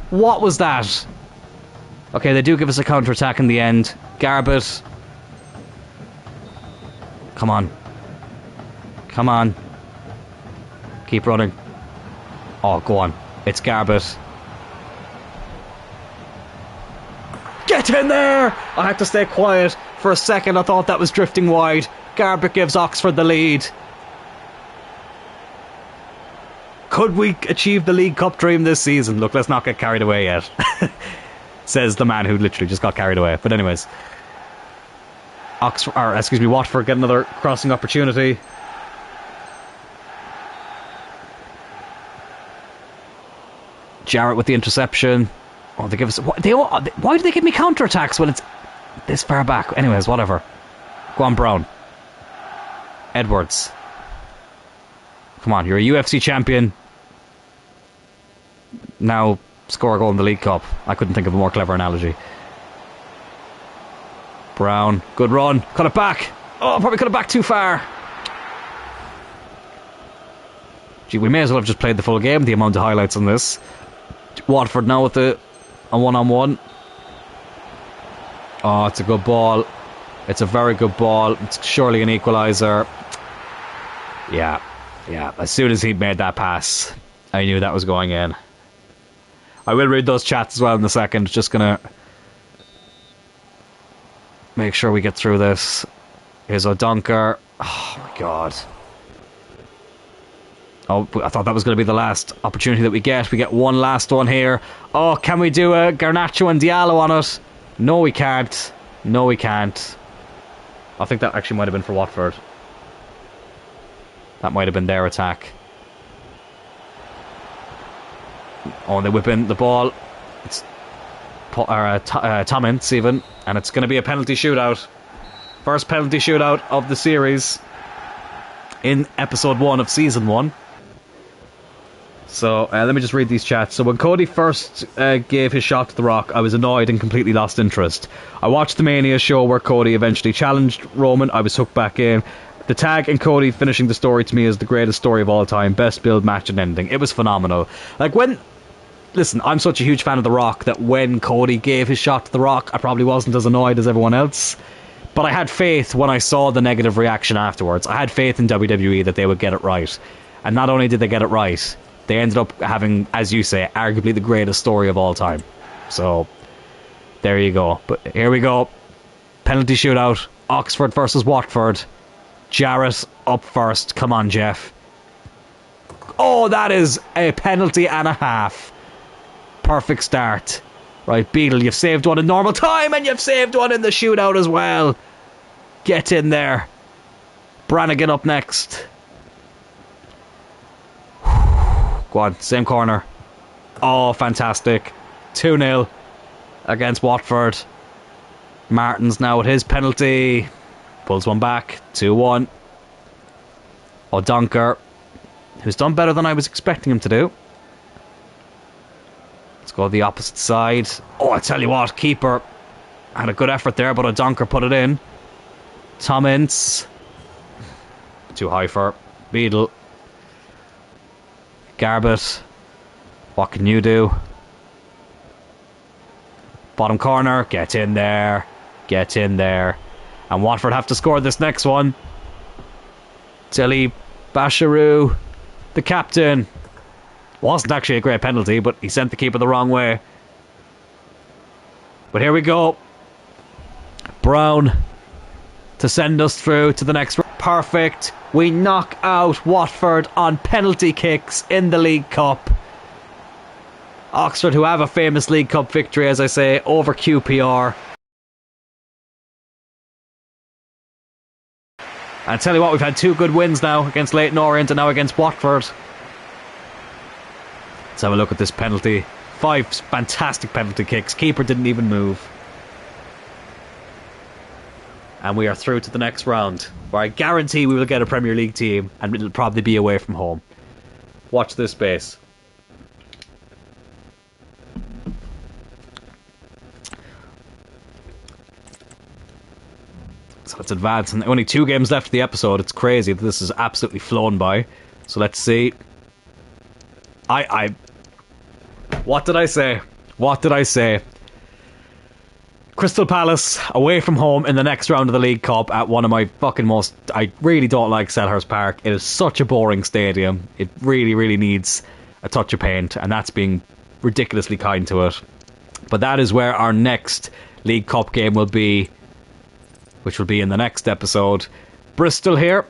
What was that? Okay, they do give us a counter attack in the end. Garbett. Come on. Come on. Keep running. Oh, go on. It's Garbett. Get in there! I had to stay quiet. For a second I thought that was drifting wide. Garbett gives Oxford the lead. Could we achieve the League Cup dream this season? Look, let's not get carried away yet. Says the man who literally just got carried away. But anyways. Watford get another crossing opportunity. Jarrett with the interception. Oh, they give us... why do they give me counter-attacks when it's this far back? Anyways, whatever. Go on, Brown. Edwards. Come on, you're a UFC champion. Now score a goal in the League Cup. I couldn't think of a more clever analogy. Brown. Good run. Cut it back. Oh, probably cut it back too far. Gee, we may as well have just played the full game, the amount of highlights on this. Watford now with a one-on-one. Oh, it's a good ball. It's a very good ball. It's surely an equaliser. Yeah. As soon as he made that pass, I knew that was going in. I will read those chats as well in a second. Just gonna make sure we get through this. Here's O'Donker. Oh my god. Oh, I thought that was going to be the last opportunity that we get. We get one last one here. Oh, can we do a Garnacho and Diallo on it? No, we can't. No, we can't. I think that actually might have been for Watford. That might have been their attack. Oh, and they whip in the ball. It's Tom Ince even. And it's going to be a penalty shootout. First penalty shootout of the series. In episode 1 of season 1. So, let me just read these chats. So, when Cody first gave his shot to The Rock, I was annoyed and completely lost interest. I watched the Mania show where Cody eventually challenged Roman. I was hooked back in. The tag and Cody finishing the story to me is the greatest story of all time. Best build, match and ending. It was phenomenal. Like, when... Listen, I'm such a huge fan of The Rock that when Cody gave his shot to The Rock, I probably wasn't as annoyed as everyone else. But I had faith when I saw the negative reaction afterwards. I had faith in WWE that they would get it right. And not only did they get it right, they ended up having, as you say, arguably the greatest story of all time. So, there you go. But here we go. Penalty shootout. Oxford versus Watford. Jarrett up first. Come on, Jeff. Oh, that is a penalty and a half. Perfect start. Right, Beadle, you've saved one in normal time and you've saved one in the shootout as well. Get in there. Brannigan up next. Go on, same corner. Oh, fantastic. 2-0 against Watford. Martin's now with his penalty. Pulls one back. 2-1. O'Donker, who's done better than I was expecting him to do. Let's go the opposite side. Oh, I tell you what, keeper had a good effort there, but O'Donker put it in. Tom Ince. Too high for Beadle. Garbett. What can you do? Bottom corner. Get in there. Get in there. And Watford have to score this next one. Tilly Basharoo, the captain. Wasn't actually a great penalty, but he sent the keeper the wrong way. But here we go. Brown to send us through to the next round. Perfect. We knock out Watford on penalty kicks in the League Cup. Oxford, who have a famous League Cup victory, as I say, over QPR. And I tell you what, we've had 2 good wins now against Leyton Orient and now against Watford. Let's have a look at this penalty. 5 fantastic penalty kicks. Keeper didn't even move. And we are through to the next round, where I guarantee we will get a Premier League team, and it'll probably be away from home. Watch this space. So it's advancing. Only 2 games left of the episode. It's crazy. This is absolutely flown by. So let's see. What did I say? What did I say? Crystal Palace away from home in the next round of the League Cup at one of my fucking most... I really don't like Selhurst Park. It is such a boring stadium. It really, really needs a touch of paint, and that's being ridiculously kind to it. But that is where our next League Cup game will be, which will be in the next episode. Bristol here,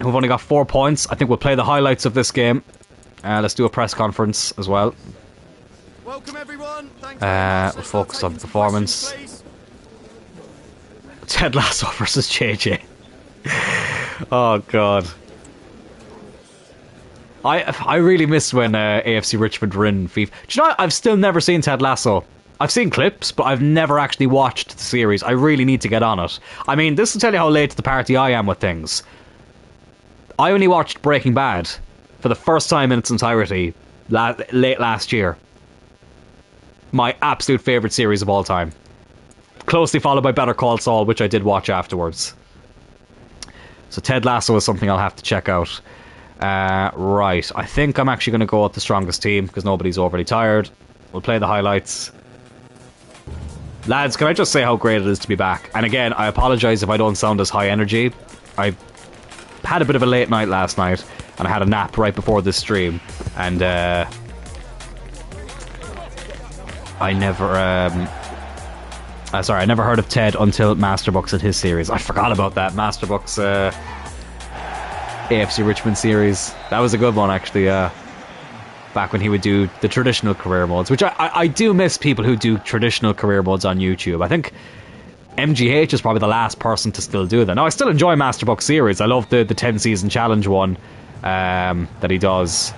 who've only got 4 points. I think we'll play the highlights of this game. Let's do a press conference as well. Welcome everyone. We'll focus on performance. Ted Lasso versus JJ. Oh god. I really miss when AFC Richmond were in FIFA. Do you know, I've still never seen Ted Lasso. I've seen clips, but I've never actually watched the series. I really need to get on it. I mean, this will tell you how late to the party I am with things. I only watched Breaking Bad for the first time in its entirety late last year. My absolute favourite series of all time. Closely followed by Better Call Saul, which I did watch afterwards. So Ted Lasso is something I'll have to check out. Right, I think I'm actually going to go with the strongest team, because nobody's overly tired. We'll play the highlights. Lads, can I just say how great it is to be back? And again, I apologise if I don't sound as high energy. I had a bit of a late night last night, and I had a nap right before this stream. And, I never heard of Ted until Masterbooks and his series. I forgot about that Masterbooks AFC Richmond series. That was a good one, actually. Back when he would do the traditional career modes, which I do miss people who do traditional career modes on YouTube. I think MGH is probably the last person to still do that. Now, I still enjoy Masterbooks series. I love the 10 season challenge one that he does.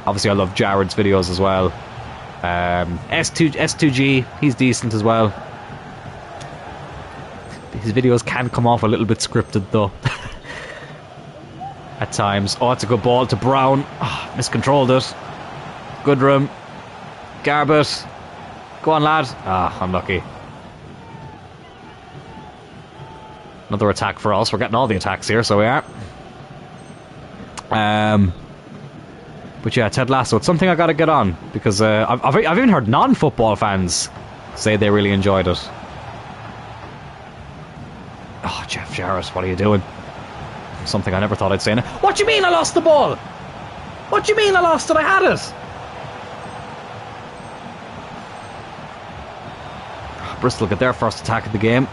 Obviously, I love Jared's videos as well. S2G, he's decent as well. His videos can come off a little bit scripted though. At times. Oh, it's a good ball to Brown. Oh, miscontrolled it. Goodrum. Garbett. Go on, lad. Ah, unlucky. Another attack for us. We're getting all the attacks here, so we are. But yeah, Ted Lasso, it's something I gotta get on, because I've even heard non-football fans say they really enjoyed it. Oh, Jeff Jarrett, what are you doing? Something I never thought I'd say. What do you mean I lost the ball? What do you mean I lost it? I had it! Bristol get their first attack of the game.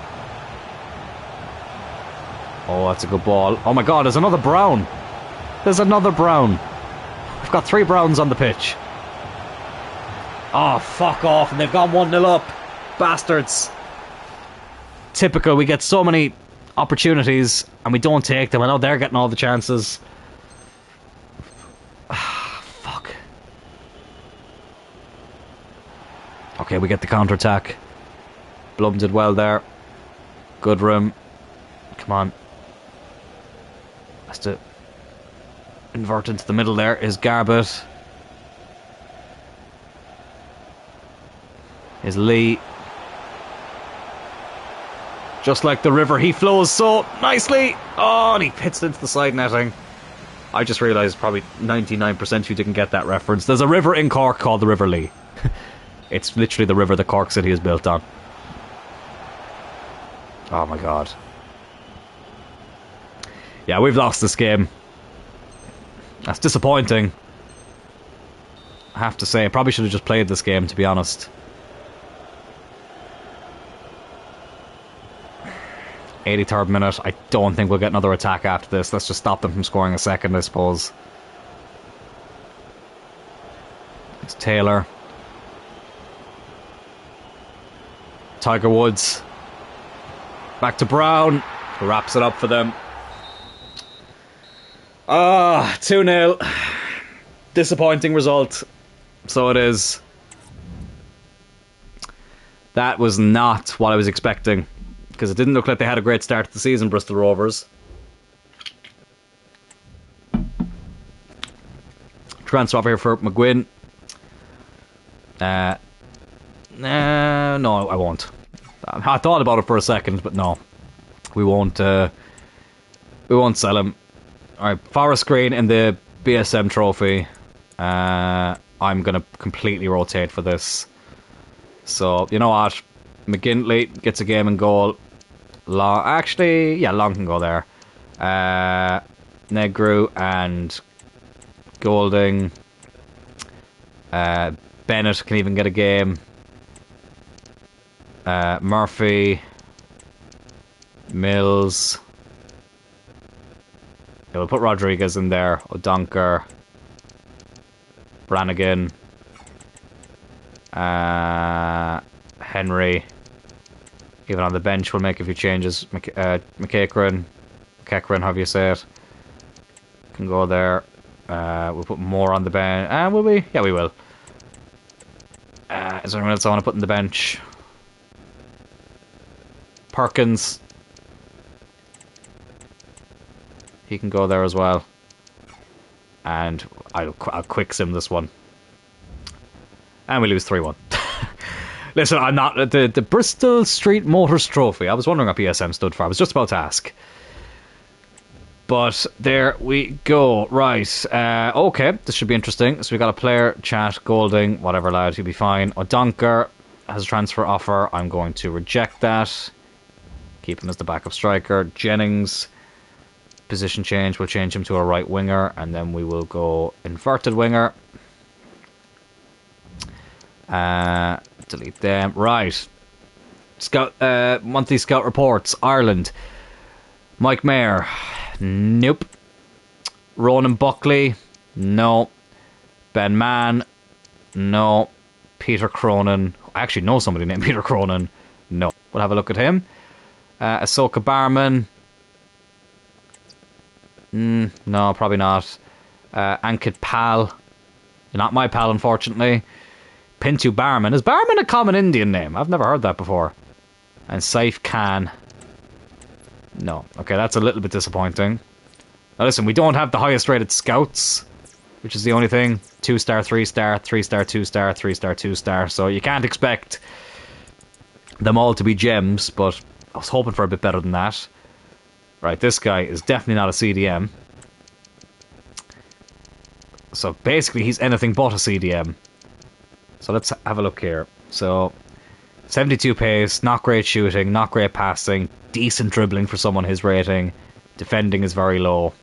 Oh, that's a good ball. Oh my god, there's another Brown. There's another Brown. We've got 3 Browns on the pitch. Oh, fuck off. And they've gone 1-0 up. Bastards. Typical. We get so many opportunities and we don't take them. I know they're getting all the chances. Fuck. Okay, we get the counter-attack. Blum did well there. Good room. Come on. Has to invert into the middle there is Garbett. Is Lee. Just like the river, he flows so nicely. Oh, and he hits into the side netting. I just realised probably 99% of you didn't get that reference. There's a river in Cork called the River Lee. It's literally the river that Cork City is built on. Oh my god. Yeah, we've lost this game. That's disappointing. I have to say, I probably should have just played this game, to be honest. 83rd minute. I don't think we'll get another attack after this. Let's just stop them from scoring a second, I suppose. It's Taylor. Tiger Woods. Back to Brown, who wraps it up for them. 2-0. Disappointing result. So it is. That was not what I was expecting Because it didn't look like they had a great start to the season, Bristol Rovers. Transfer over here for McGuinn. No, I won't. I thought about it for a second, but no. We won't sell him. Alright, Forest Green in the BSM trophy. I'm going to completely rotate for this. So, you know what? McGintley gets a game and goal. Long, actually, yeah, Long can go there. Negru and Golding. Bennett can even get a game. Murphy. Mills. Yeah, we'll put Rodriguez in there. O'Donker. Brannigan. Henry. Even on the bench, we'll make a few changes. McEachran, however you say it, can go there. We'll put more on the bench. Will we? Yeah, we will. Is there anyone else I want to put in the bench? Perkins. He can go there as well. And I'll quick sim this one. And we lose 3-1. Listen, I'm not... The Bristol Street Motors Trophy. I was wondering what BSM stood for. I was just about to ask. But there we go. Right. Okay, this should be interesting. So we got a player, chat, Golding, whatever, lad. He'll be fine. O'Donker has a transfer offer. I'm going to reject that. Keep him as the backup striker. Jennings, position change. We'll change him to a right winger. And then we will go inverted winger. Delete them. Right. Scout. Monthly scout reports. Ireland. Mike Mayer. Nope. Ronan Buckley. No. Ben Mann. No. Peter Cronin. I actually know somebody named Peter Cronin. No. We'll have a look at him. Ahsoka Barman. No, probably not. Ankit Pal. Not my pal, unfortunately. Pintu Barman. Is Barman a common Indian name? I've never heard that before. And Saif Khan. No. Okay, that's a little bit disappointing. Now listen, we don't have the highest rated scouts, which is the only thing. 2-star, 3-star, 3-star, 2-star, 3-star, 2-star. So you can't expect them all to be gems, but I was hoping for a bit better than that. Right, this guy is definitely not a CDM. So basically he's anything but a CDM. So let's have a look here. So 72 pace, not great shooting, not great passing, decent dribbling for someone his rating. Defending is very low.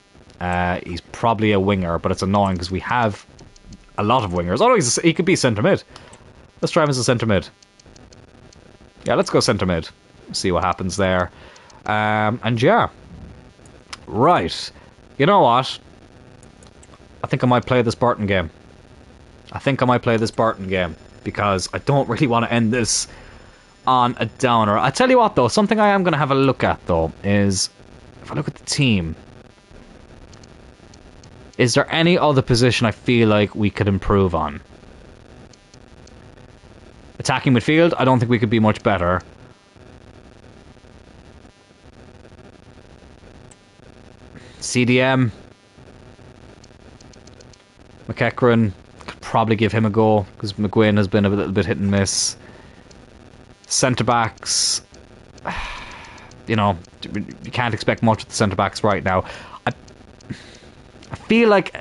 He's probably a winger, but it's annoying because we have a lot of wingers. Oh, he could be centre mid. Let's try him as a centre mid. Yeah, let's go centre mid. See what happens there. And yeah. Right. You know what? I think I might play this Burton game. Because I don't really want to end this on a downer. I tell you what though, something I am going to have a look at though is, if I look at the team, is there any other position I feel like we could improve on? Attacking midfield, I don't think we could be much better. CDM, McEachran, could probably give him a go because McGuinn has been a little bit hit and miss. Centre backs, you know, you can't expect much of the centre backs right now. I feel like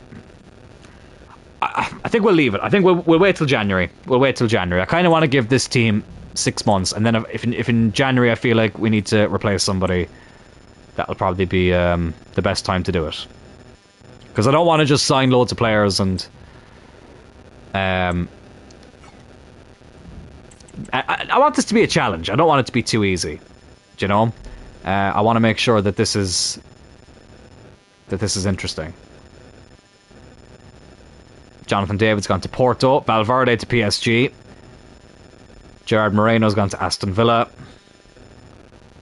I think we'll leave it. I think we'll wait till January. I kind of want to give this team 6 months, and then if in January I feel like we need to replace somebody, that'll probably be the best time to do it. Because I don't want to just sign loads of players and I want this to be a challenge. I don't want it to be too easy. Do you know? I want to make sure that this is interesting. Jonathan David's gone to Porto. Valverde to PSG. Gerard Moreno's gone to Aston Villa.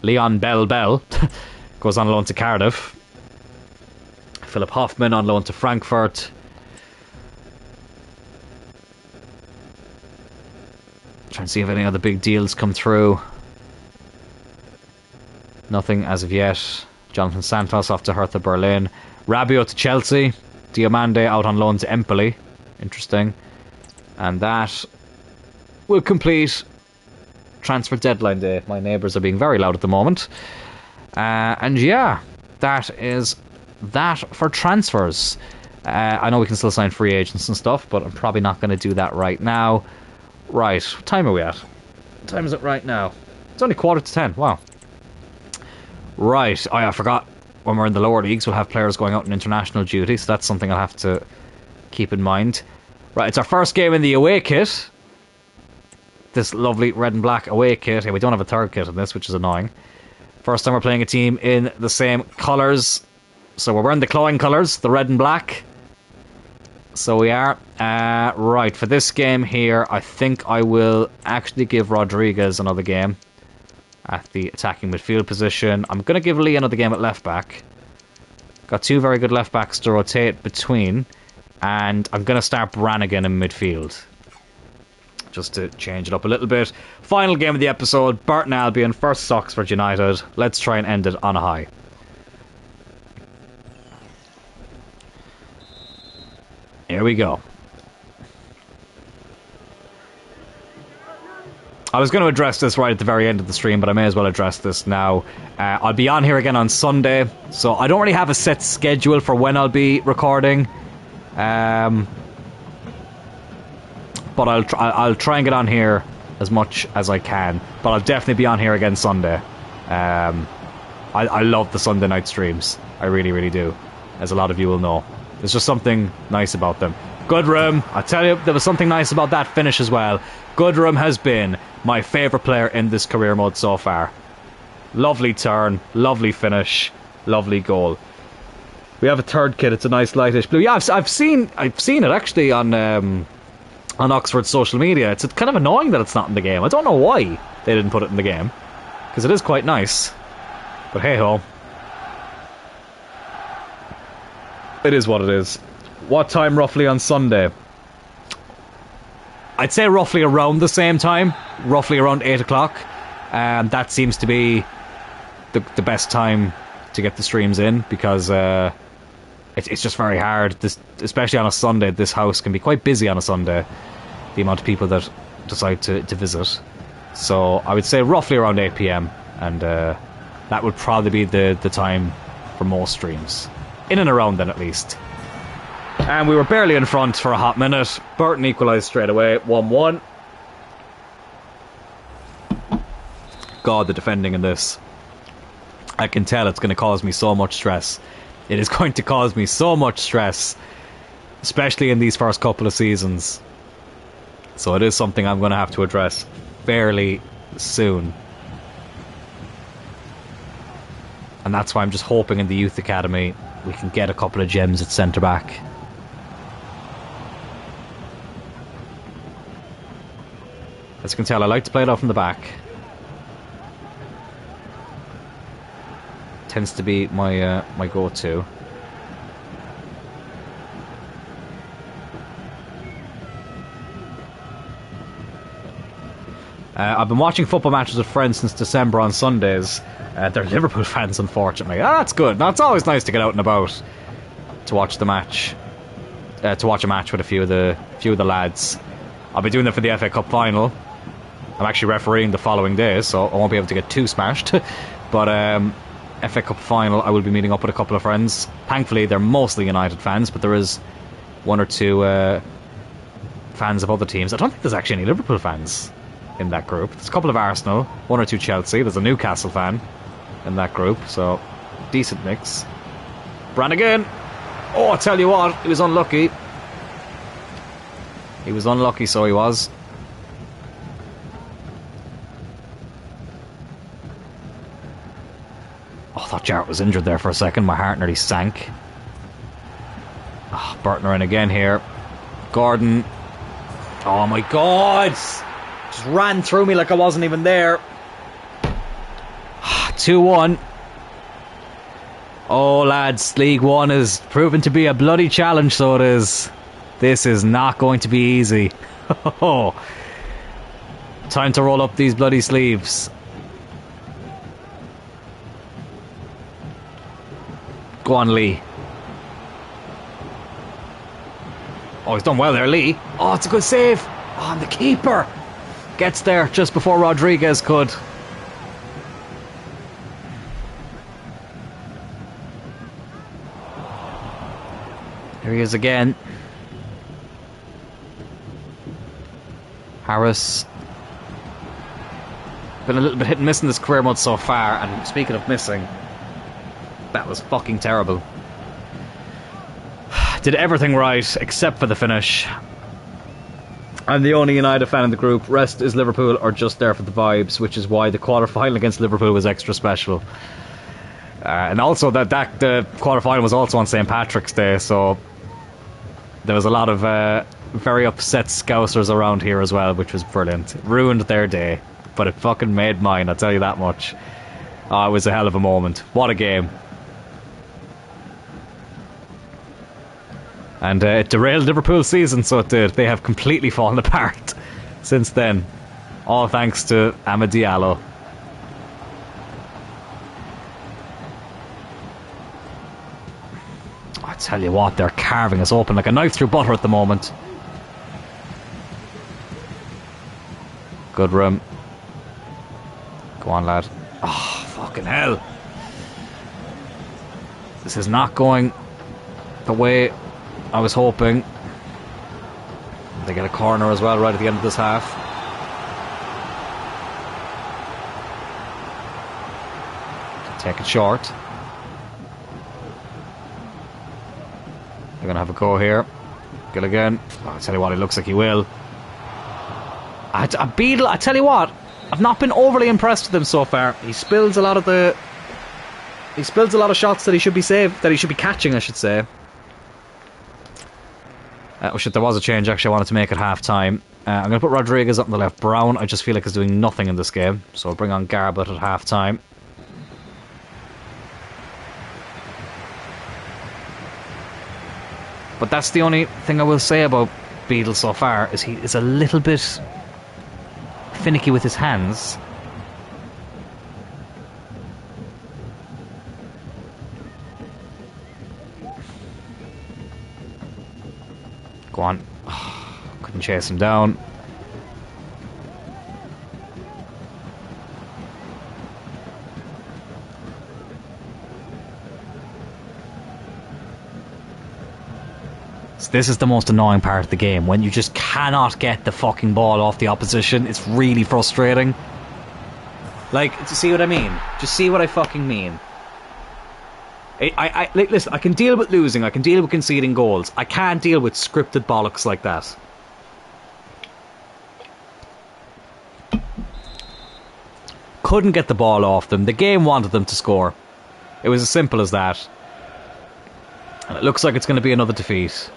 Leon Bell goes on loan to Cardiff. Philip Hoffman on loan to Frankfurt. Trying to see if any other big deals come through. Nothing as of yet. Jonathan Santos off to Hertha Berlin. Rabiot to Chelsea. Diomande out on loan to Empoli. Interesting. And that will complete transfer deadline day. My neighbours are being very loud at the moment. And yeah, that is that for transfers. I know we can still sign free agents and stuff, but I'm probably not going to do that right now. Right, what time are we at? What time is it right now? It's only 9:45. Wow. Right, oh yeah, I forgot. When we're in the lower leagues, we'll have players going out on international duty, so that's something I'll have to keep in mind. Right, it's our first game in the away kit. This lovely red and black away kit. Yeah, we don't have a third kit in this, which is annoying. First time we're playing a team in the same colours. So we're wearing the clawing colours, the red and black. So we are. Right, for this game here, I think I will actually give Rodriguez another game at the attacking midfield position. I'm going to give Lee another game at left back. Got two very good left backs to rotate between. And I'm going to start Brannigan in midfield, just to change it up a little bit. Final game of the episode, Burton Albion versus Oxford United. Let's try and end it on a high. Here we go. I was going to address this right at the very end of the stream, but I may as well address this now. I'll be on here again on Sunday, so I don't really have a set schedule for when I'll be recording. But I'll try and get on here as much as I can. But I'll definitely be on here again Sunday. I love the Sunday night streams. I really, really do. As a lot of you will know. There's just something nice about them. Goodrum, I tell you, there was something nice about that finish as well. Goodrum has been my favourite player in this career mode so far. Lovely turn, lovely finish, lovely goal. We have a third kit. It's a nice lightish blue. Yeah, I've seen it actually on Oxford's social media. It's kind of annoying that it's not in the game. I don't know why they didn't put it in the game, because it is quite nice. But hey ho, it is what it is. What time roughly on Sunday? I'd say roughly around the same time, roughly around 8 o'clock. That seems to be the best time to get the streams in, because it's just very hard. This, especially on a Sunday, this house can be quite busy on a Sunday, the amount of people that decide to visit. So I would say roughly around 8 PM, and that would probably be the time for most streams. In and around then, at least. And we were barely in front for a hot minute. Burton equalised straight away, 1-1. God, the defending in this. I can tell it's going to cause me so much stress. It is going to cause me so much stress, especially in these first couple of seasons. So it is something I'm going to have to address fairly soon. And that's why I'm just hoping in the youth academy we can get a couple of gems at centre back. As you can tell, I like to play it out from the back. Tends to be my my go-to. I've been watching football matches with friends since December on Sundays. They're Liverpool fans, unfortunately. That's good. Now, it's always nice to get out and about to watch the match. To watch a match with a few of the lads. I'll be doing that for the FA Cup final. I'm actually refereeing the following day, so I won't be able to get too smashed. But FA Cup final, I will be meeting up with a couple of friends. Thankfully, they're mostly United fans, but there is one or two fans of other teams. I don't think there's actually any Liverpool fans in that group. There's a couple of Arsenal, one or two Chelsea. There's a Newcastle fan in that group, so decent mix. Brannigan! Oh, I tell you what, he was unlucky. He was unlucky, so he was. Oh, I thought Jarrett was injured there for a second. My heart nearly sank. Oh, Burton are in again here. Gordon. Oh my God! Just ran through me like I wasn't even there. 2-1. Oh, lads, League One is proven to be a bloody challenge, so it is. This is not going to be easy. Time to roll up these bloody sleeves. Go on, Lee. Oh, he's done well there, Lee. Oh, it's a good save. Oh, and the keeper gets there just before Rodriguez could. Here he is again. Harris. Been a little bit hit and miss in this career mode so far, and speaking of missing, that was fucking terrible. Did everything right except for the finish. I'm the only United fan in the group. Rest is Liverpool or just there for the vibes, which is why the quarter-final against Liverpool was extra special. And also that the quarter-final was also on St. Patrick's Day, so there was a lot of very upset Scousers around here as well, which was brilliant. It ruined their day, but it fucking made mine, I'll tell you that much. Oh, it was a hell of a moment. What a game. And it derailed Liverpool's season, so it did. They have completely fallen apart since then. All thanks to Amad Diallo. I tell you what, they're carving us open like a knife through butter at the moment. Good room. Go on, lad. Oh, fucking hell. This is not going the way I was hoping. They get a corner as well right at the end of this half. Take it short. They're going to have a go here. Gilligan. Oh, I tell you what, it looks like he will. Beadle, I tell you what, I've not been overly impressed with him so far. He spills a lot of shots that he should be catching, I should say. Oh shit, there was a change actually I wanted to make at half time. I'm going to put Rodriguez up on the left. Brown, I just feel like is doing nothing in this game, so I'll bring on Garbutt at half time. But that's the only thing I will say about Beadle so far, is he is a little bit finicky with his hands. Go on. Oh, couldn't chase him down. This is the most annoying part of the game, when you just cannot get the fucking ball off the opposition. It's really frustrating. Like, do you see what I mean? Just see what I fucking mean. Listen, I can deal with losing, I can deal with conceding goals. I can't deal with scripted bollocks like that. Couldn't get the ball off them. The game wanted them to score. It was as simple as that. And it looks like it's going to be another defeat.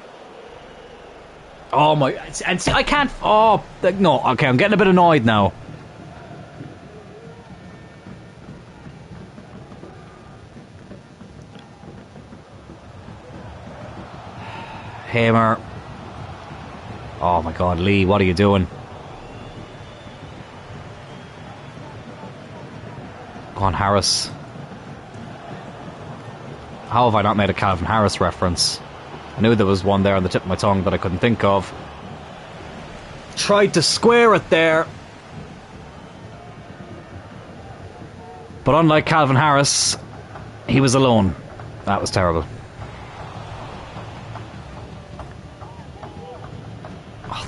Oh my... And see, I can't... Oh, no. Okay, I'm getting a bit annoyed now. Hamer. Oh my god, Lee, what are you doing? Go on, Harris. How have I not made a Calvin Harris reference? I knew there was one there on the tip of my tongue that I couldn't think of. Tried to square it there. But unlike Calvin Harris, he was alone. That was terrible.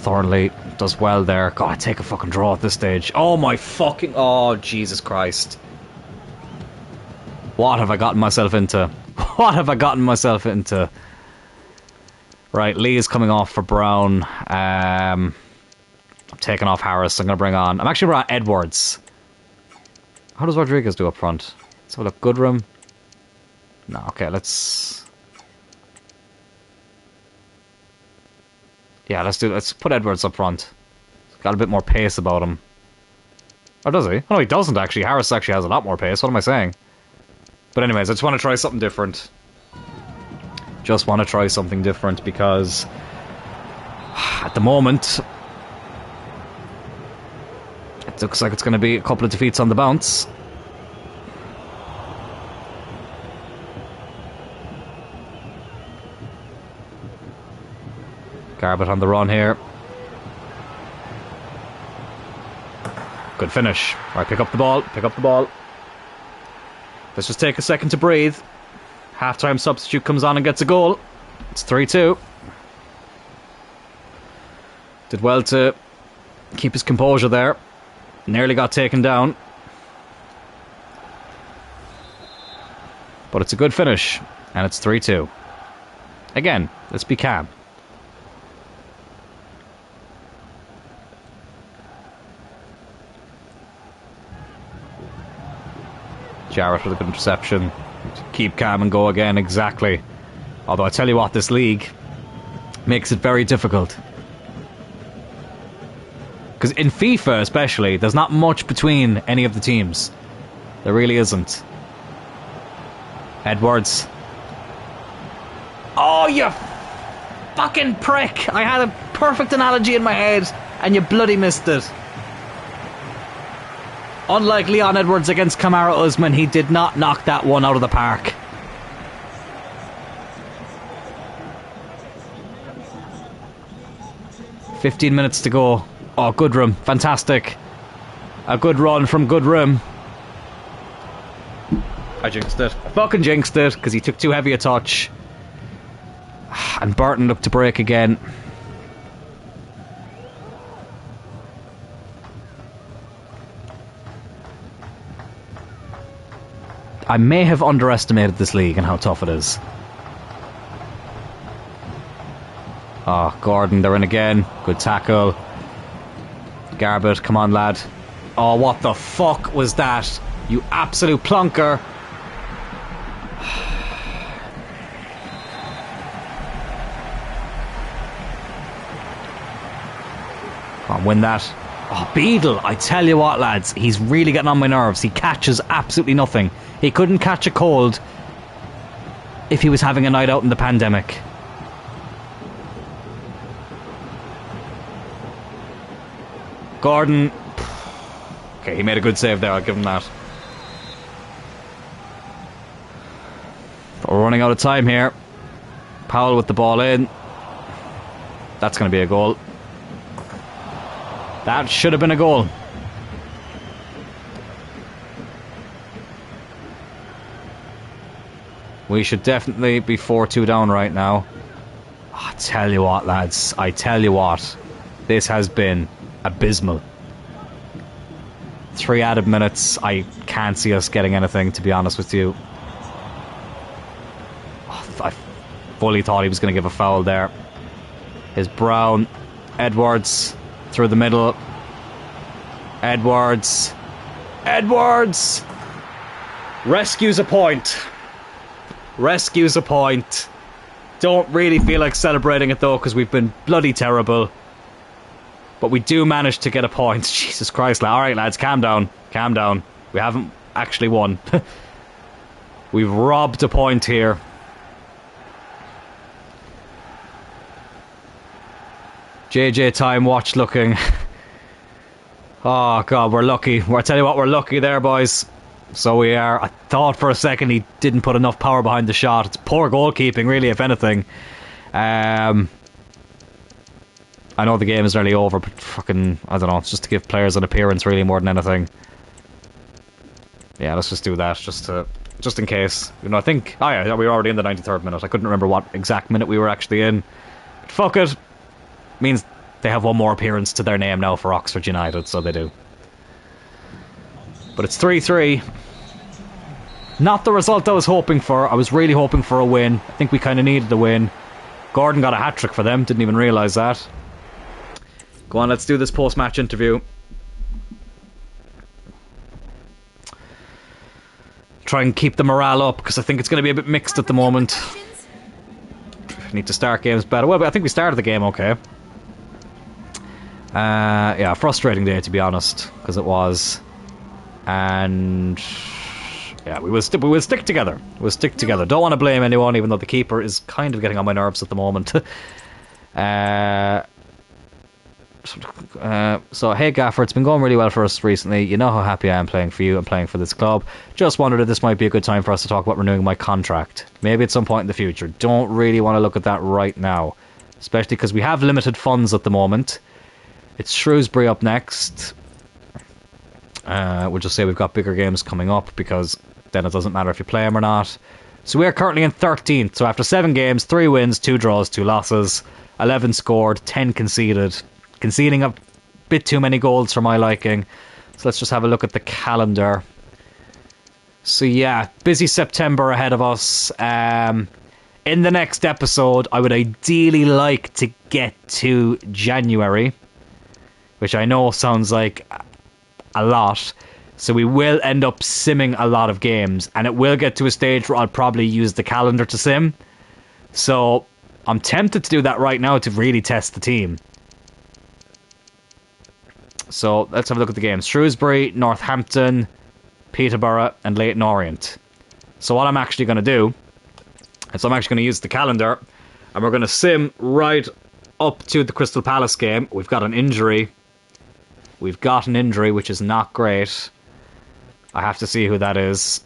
Thornley does well there. God, I'd take a fucking draw at this stage. Oh my fucking... Oh, Jesus Christ. What have I gotten myself into? What have I gotten myself into? Right, Lee is coming off for Brown. I'm taking off Harris. I'm going to bring on... I'm actually bringing on Edwards. How does Rodriguez do up front? Let's have a look. Goodrum. No, okay, let's... Yeah, let's put Edwards up front. He's got a bit more pace about him. Or does he? Oh, no, he doesn't actually. Harris actually has a lot more pace. What am I saying? But anyways, I just want to try something different. Just want to try something different because at the moment it looks like it's going to be a couple of defeats on the bounce. Garbutt on the run here. Good finish. Right, pick up the ball. Pick up the ball. Let's just take a second to breathe. Half-time substitute comes on and gets a goal. It's 3-2. Did well to keep his composure there. Nearly got taken down. But it's a good finish. And it's 3-2. Again, let's be calm. Jarrett with a good interception. Keep calm and go again, exactly. Although I tell you what, this league makes it very difficult. Because in FIFA especially, there's not much between any of the teams. There really isn't. Edwards. Oh, you fucking prick! I had a perfect analogy in my head, and you bloody missed it. Unlike Leon Edwards against Kamaru Usman, he did not knock that one out of the park. "15 minutes to go." Oh, Goodrum. Fantastic. A good run from Goodrum. I jinxed it. I fucking jinxed it, because he took too heavy a touch. And Burton looked to break again. I may have underestimated this league and how tough it is. Oh, Gordon, they're in again. Good tackle. Garbutt, come on, lad. Oh, what the fuck was that? You absolute plonker. Come on, win that. Oh, Beadle, I tell you what, lads, he's really getting on my nerves. He catches absolutely nothing. He couldn't catch a cold if he was having a night out in the pandemic. Gordon. Okay, he made a good save there, I'll give him that. But we're running out of time here. Powell with the ball in. That's going to be a goal. That should have been a goal. We should definitely be 4-2 down right now. I tell you what, lads. I tell you what. This has been abysmal. 3 added minutes. I can't see us getting anything, to be honest with you. Oh, I fully thought he was going to give a foul there. Here's Brown. Edwards through the middle. Edwards. Edwards! Rescues a point. Rescues a point. Don't really feel like celebrating it though, because we've been bloody terrible. But we do manage to get a point. Jesus Christ. Alright lads, calm down. Calm down. We haven't actually won. We've robbed a point here. JJ time watch looking. Oh god, we're lucky. I tell you what, we're lucky there, boys. So we are. I thought for a second he didn't put enough power behind the shot. It's poor goalkeeping, really, if anything. I know the game is nearly over, but fucking, I don't know, it's just to give players an appearance, really, more than anything. Yeah, let's just do that, just in case. You know, I think, oh yeah, we were already in the 93rd minute. I couldn't remember what exact minute we were actually in. But fuck it. Means they have one more appearance to their name now for Oxford United, so they do. But it's 3-3. Not the result I was hoping for. I was really hoping for a win. I think we kind of needed a win. Gordon got a hat-trick for them. Didn't even realise that. Go on, let's do this post-match interview. Try and keep the morale up, because I think it's going to be a bit mixed at the moment. Need to start games better. Well, I think we started the game okay. Yeah, frustrating day, to be honest, because it was. And yeah, we will stick together. We'll stick together. Don't want to blame anyone, even though the keeper is kind of getting on my nerves at the moment. So, hey Gaffer, it's been going really well for us recently. You know how happy I am playing for you and playing for this club. Just wondered if this might be a good time for us to talk about renewing my contract. Maybe at some point in the future. Don't really want to look at that right now. especially because we have limited funds at the moment. It's Shrewsbury up next. We'll just say we've got bigger games coming up, because then it doesn't matter if you play them or not. So we are currently in 13th. So after 7 games, 3 wins, 2 draws, 2 losses, 11 scored, 10 conceded. Conceding a bit too many goals for my liking. So let's just have a look at the calendar. So yeah, busy September ahead of us. In the next episode, I would ideally like to get to January, which I know sounds like a lot. So we will end up simming a lot of games, and it will get to a stage where I'll probably use the calendar to sim. So I'm tempted to do that right now to really test the team. So let's have a look at the games. Shrewsbury, Northampton, Peterborough and Leyton Orient. So what I'm actually going to do is I'm actually going to use the calendar, and we're going to sim right up to the Crystal Palace game. We've got an injury. We've got an injury, which is not great. I have to see who that is.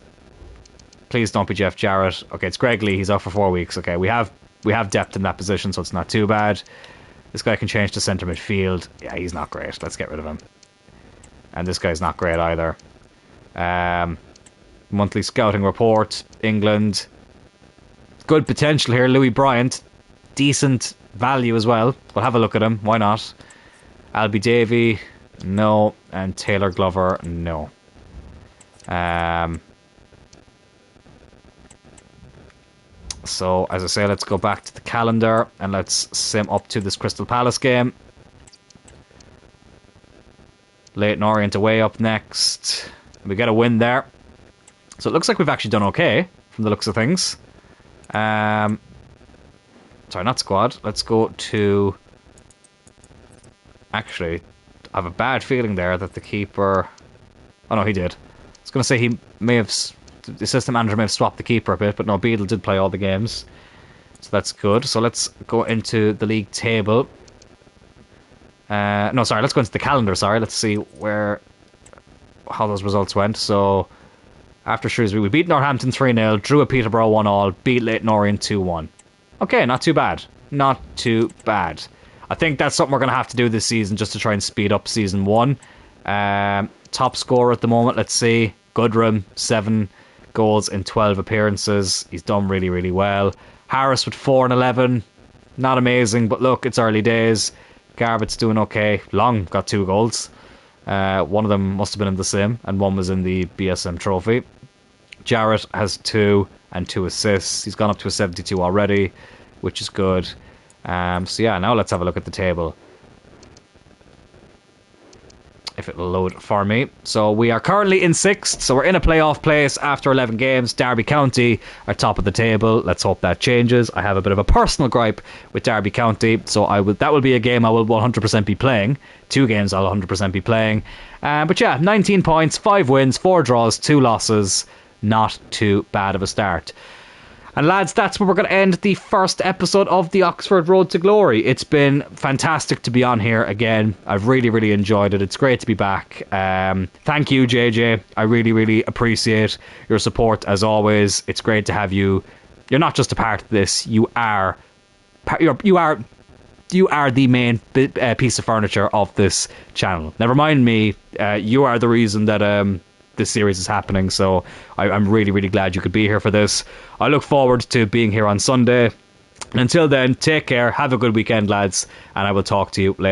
Please don't be Jeff Jarrett. Okay, it's Greg Lee. He's out for 4 weeks. Okay, we have depth in that position, so it's not too bad. This guy can change to centre midfield. Yeah, he's not great. Let's get rid of him. And this guy's not great either. Monthly scouting report. England. Good potential here. Louis Bryant. Decent value as well. We'll have a look at him. Why not? Albie Davey. No. And Taylor Glover. No. So, as I say, let's go back to the calendar and let's sim up to this Crystal Palace game. Leyton Orient away up next. We get a win there. So it looks like we've actually done okay from the looks of things. Sorry, not squad. Let's go to... Actually, I have a bad feeling there that the keeper... Oh no, he did. I was going to say he may have... The assistant manager may have swapped the keeper a bit, but no, Beadle did play all the games. So that's good. So let's go into the league table. No, sorry, let's go into the calendar, sorry. Let's see how those results went. So, after Shrewsbury, we beat Northampton 3-0, drew at Peterborough 1-1, beat Leyton Orient 2-1. Okay, not too bad. Not too bad. I think that's something we're going to have to do this season just to try and speed up Season 1. Top scorer at the moment, let's see. Goodrum, 7 goals in 12 appearances. He's done really, really well. Harris with 4 and 11. Not amazing, but look, it's early days. Garbutt's doing okay. Long got 2 goals. One of them must have been in the sim, and one was in the BSM trophy. Jarrett has 2 and 2 assists. He's gone up to a 72 already, which is good. So yeah, now let's have a look at the table. If it will load for me. So we are currently in 6th, so we're in a playoff place after 11 games. Derby County are top of the table. Let's hope that changes. I have a bit of a personal gripe with Derby County, so that will be a game I will 100% be playing. 2 games I'll 100% be playing. But yeah, 19 points, 5 wins, 4 draws, 2 losses. Not too bad of a start. And lads, that's where we're going to end the first episode of the Oxford Road to Glory. It's been fantastic to be on here again. I've really, really enjoyed it. It's great to be back. Thank you, JJ. I really, really appreciate your support as always. It's great to have you. You're not just a part of this. You are the main piece of furniture of this channel. Never mind me. You are the reason that this series is happening, so I'm really, really glad you could be here for this. I look forward to being here on Sunday. And until then, take care, have a good weekend, lads, and I will talk to you later.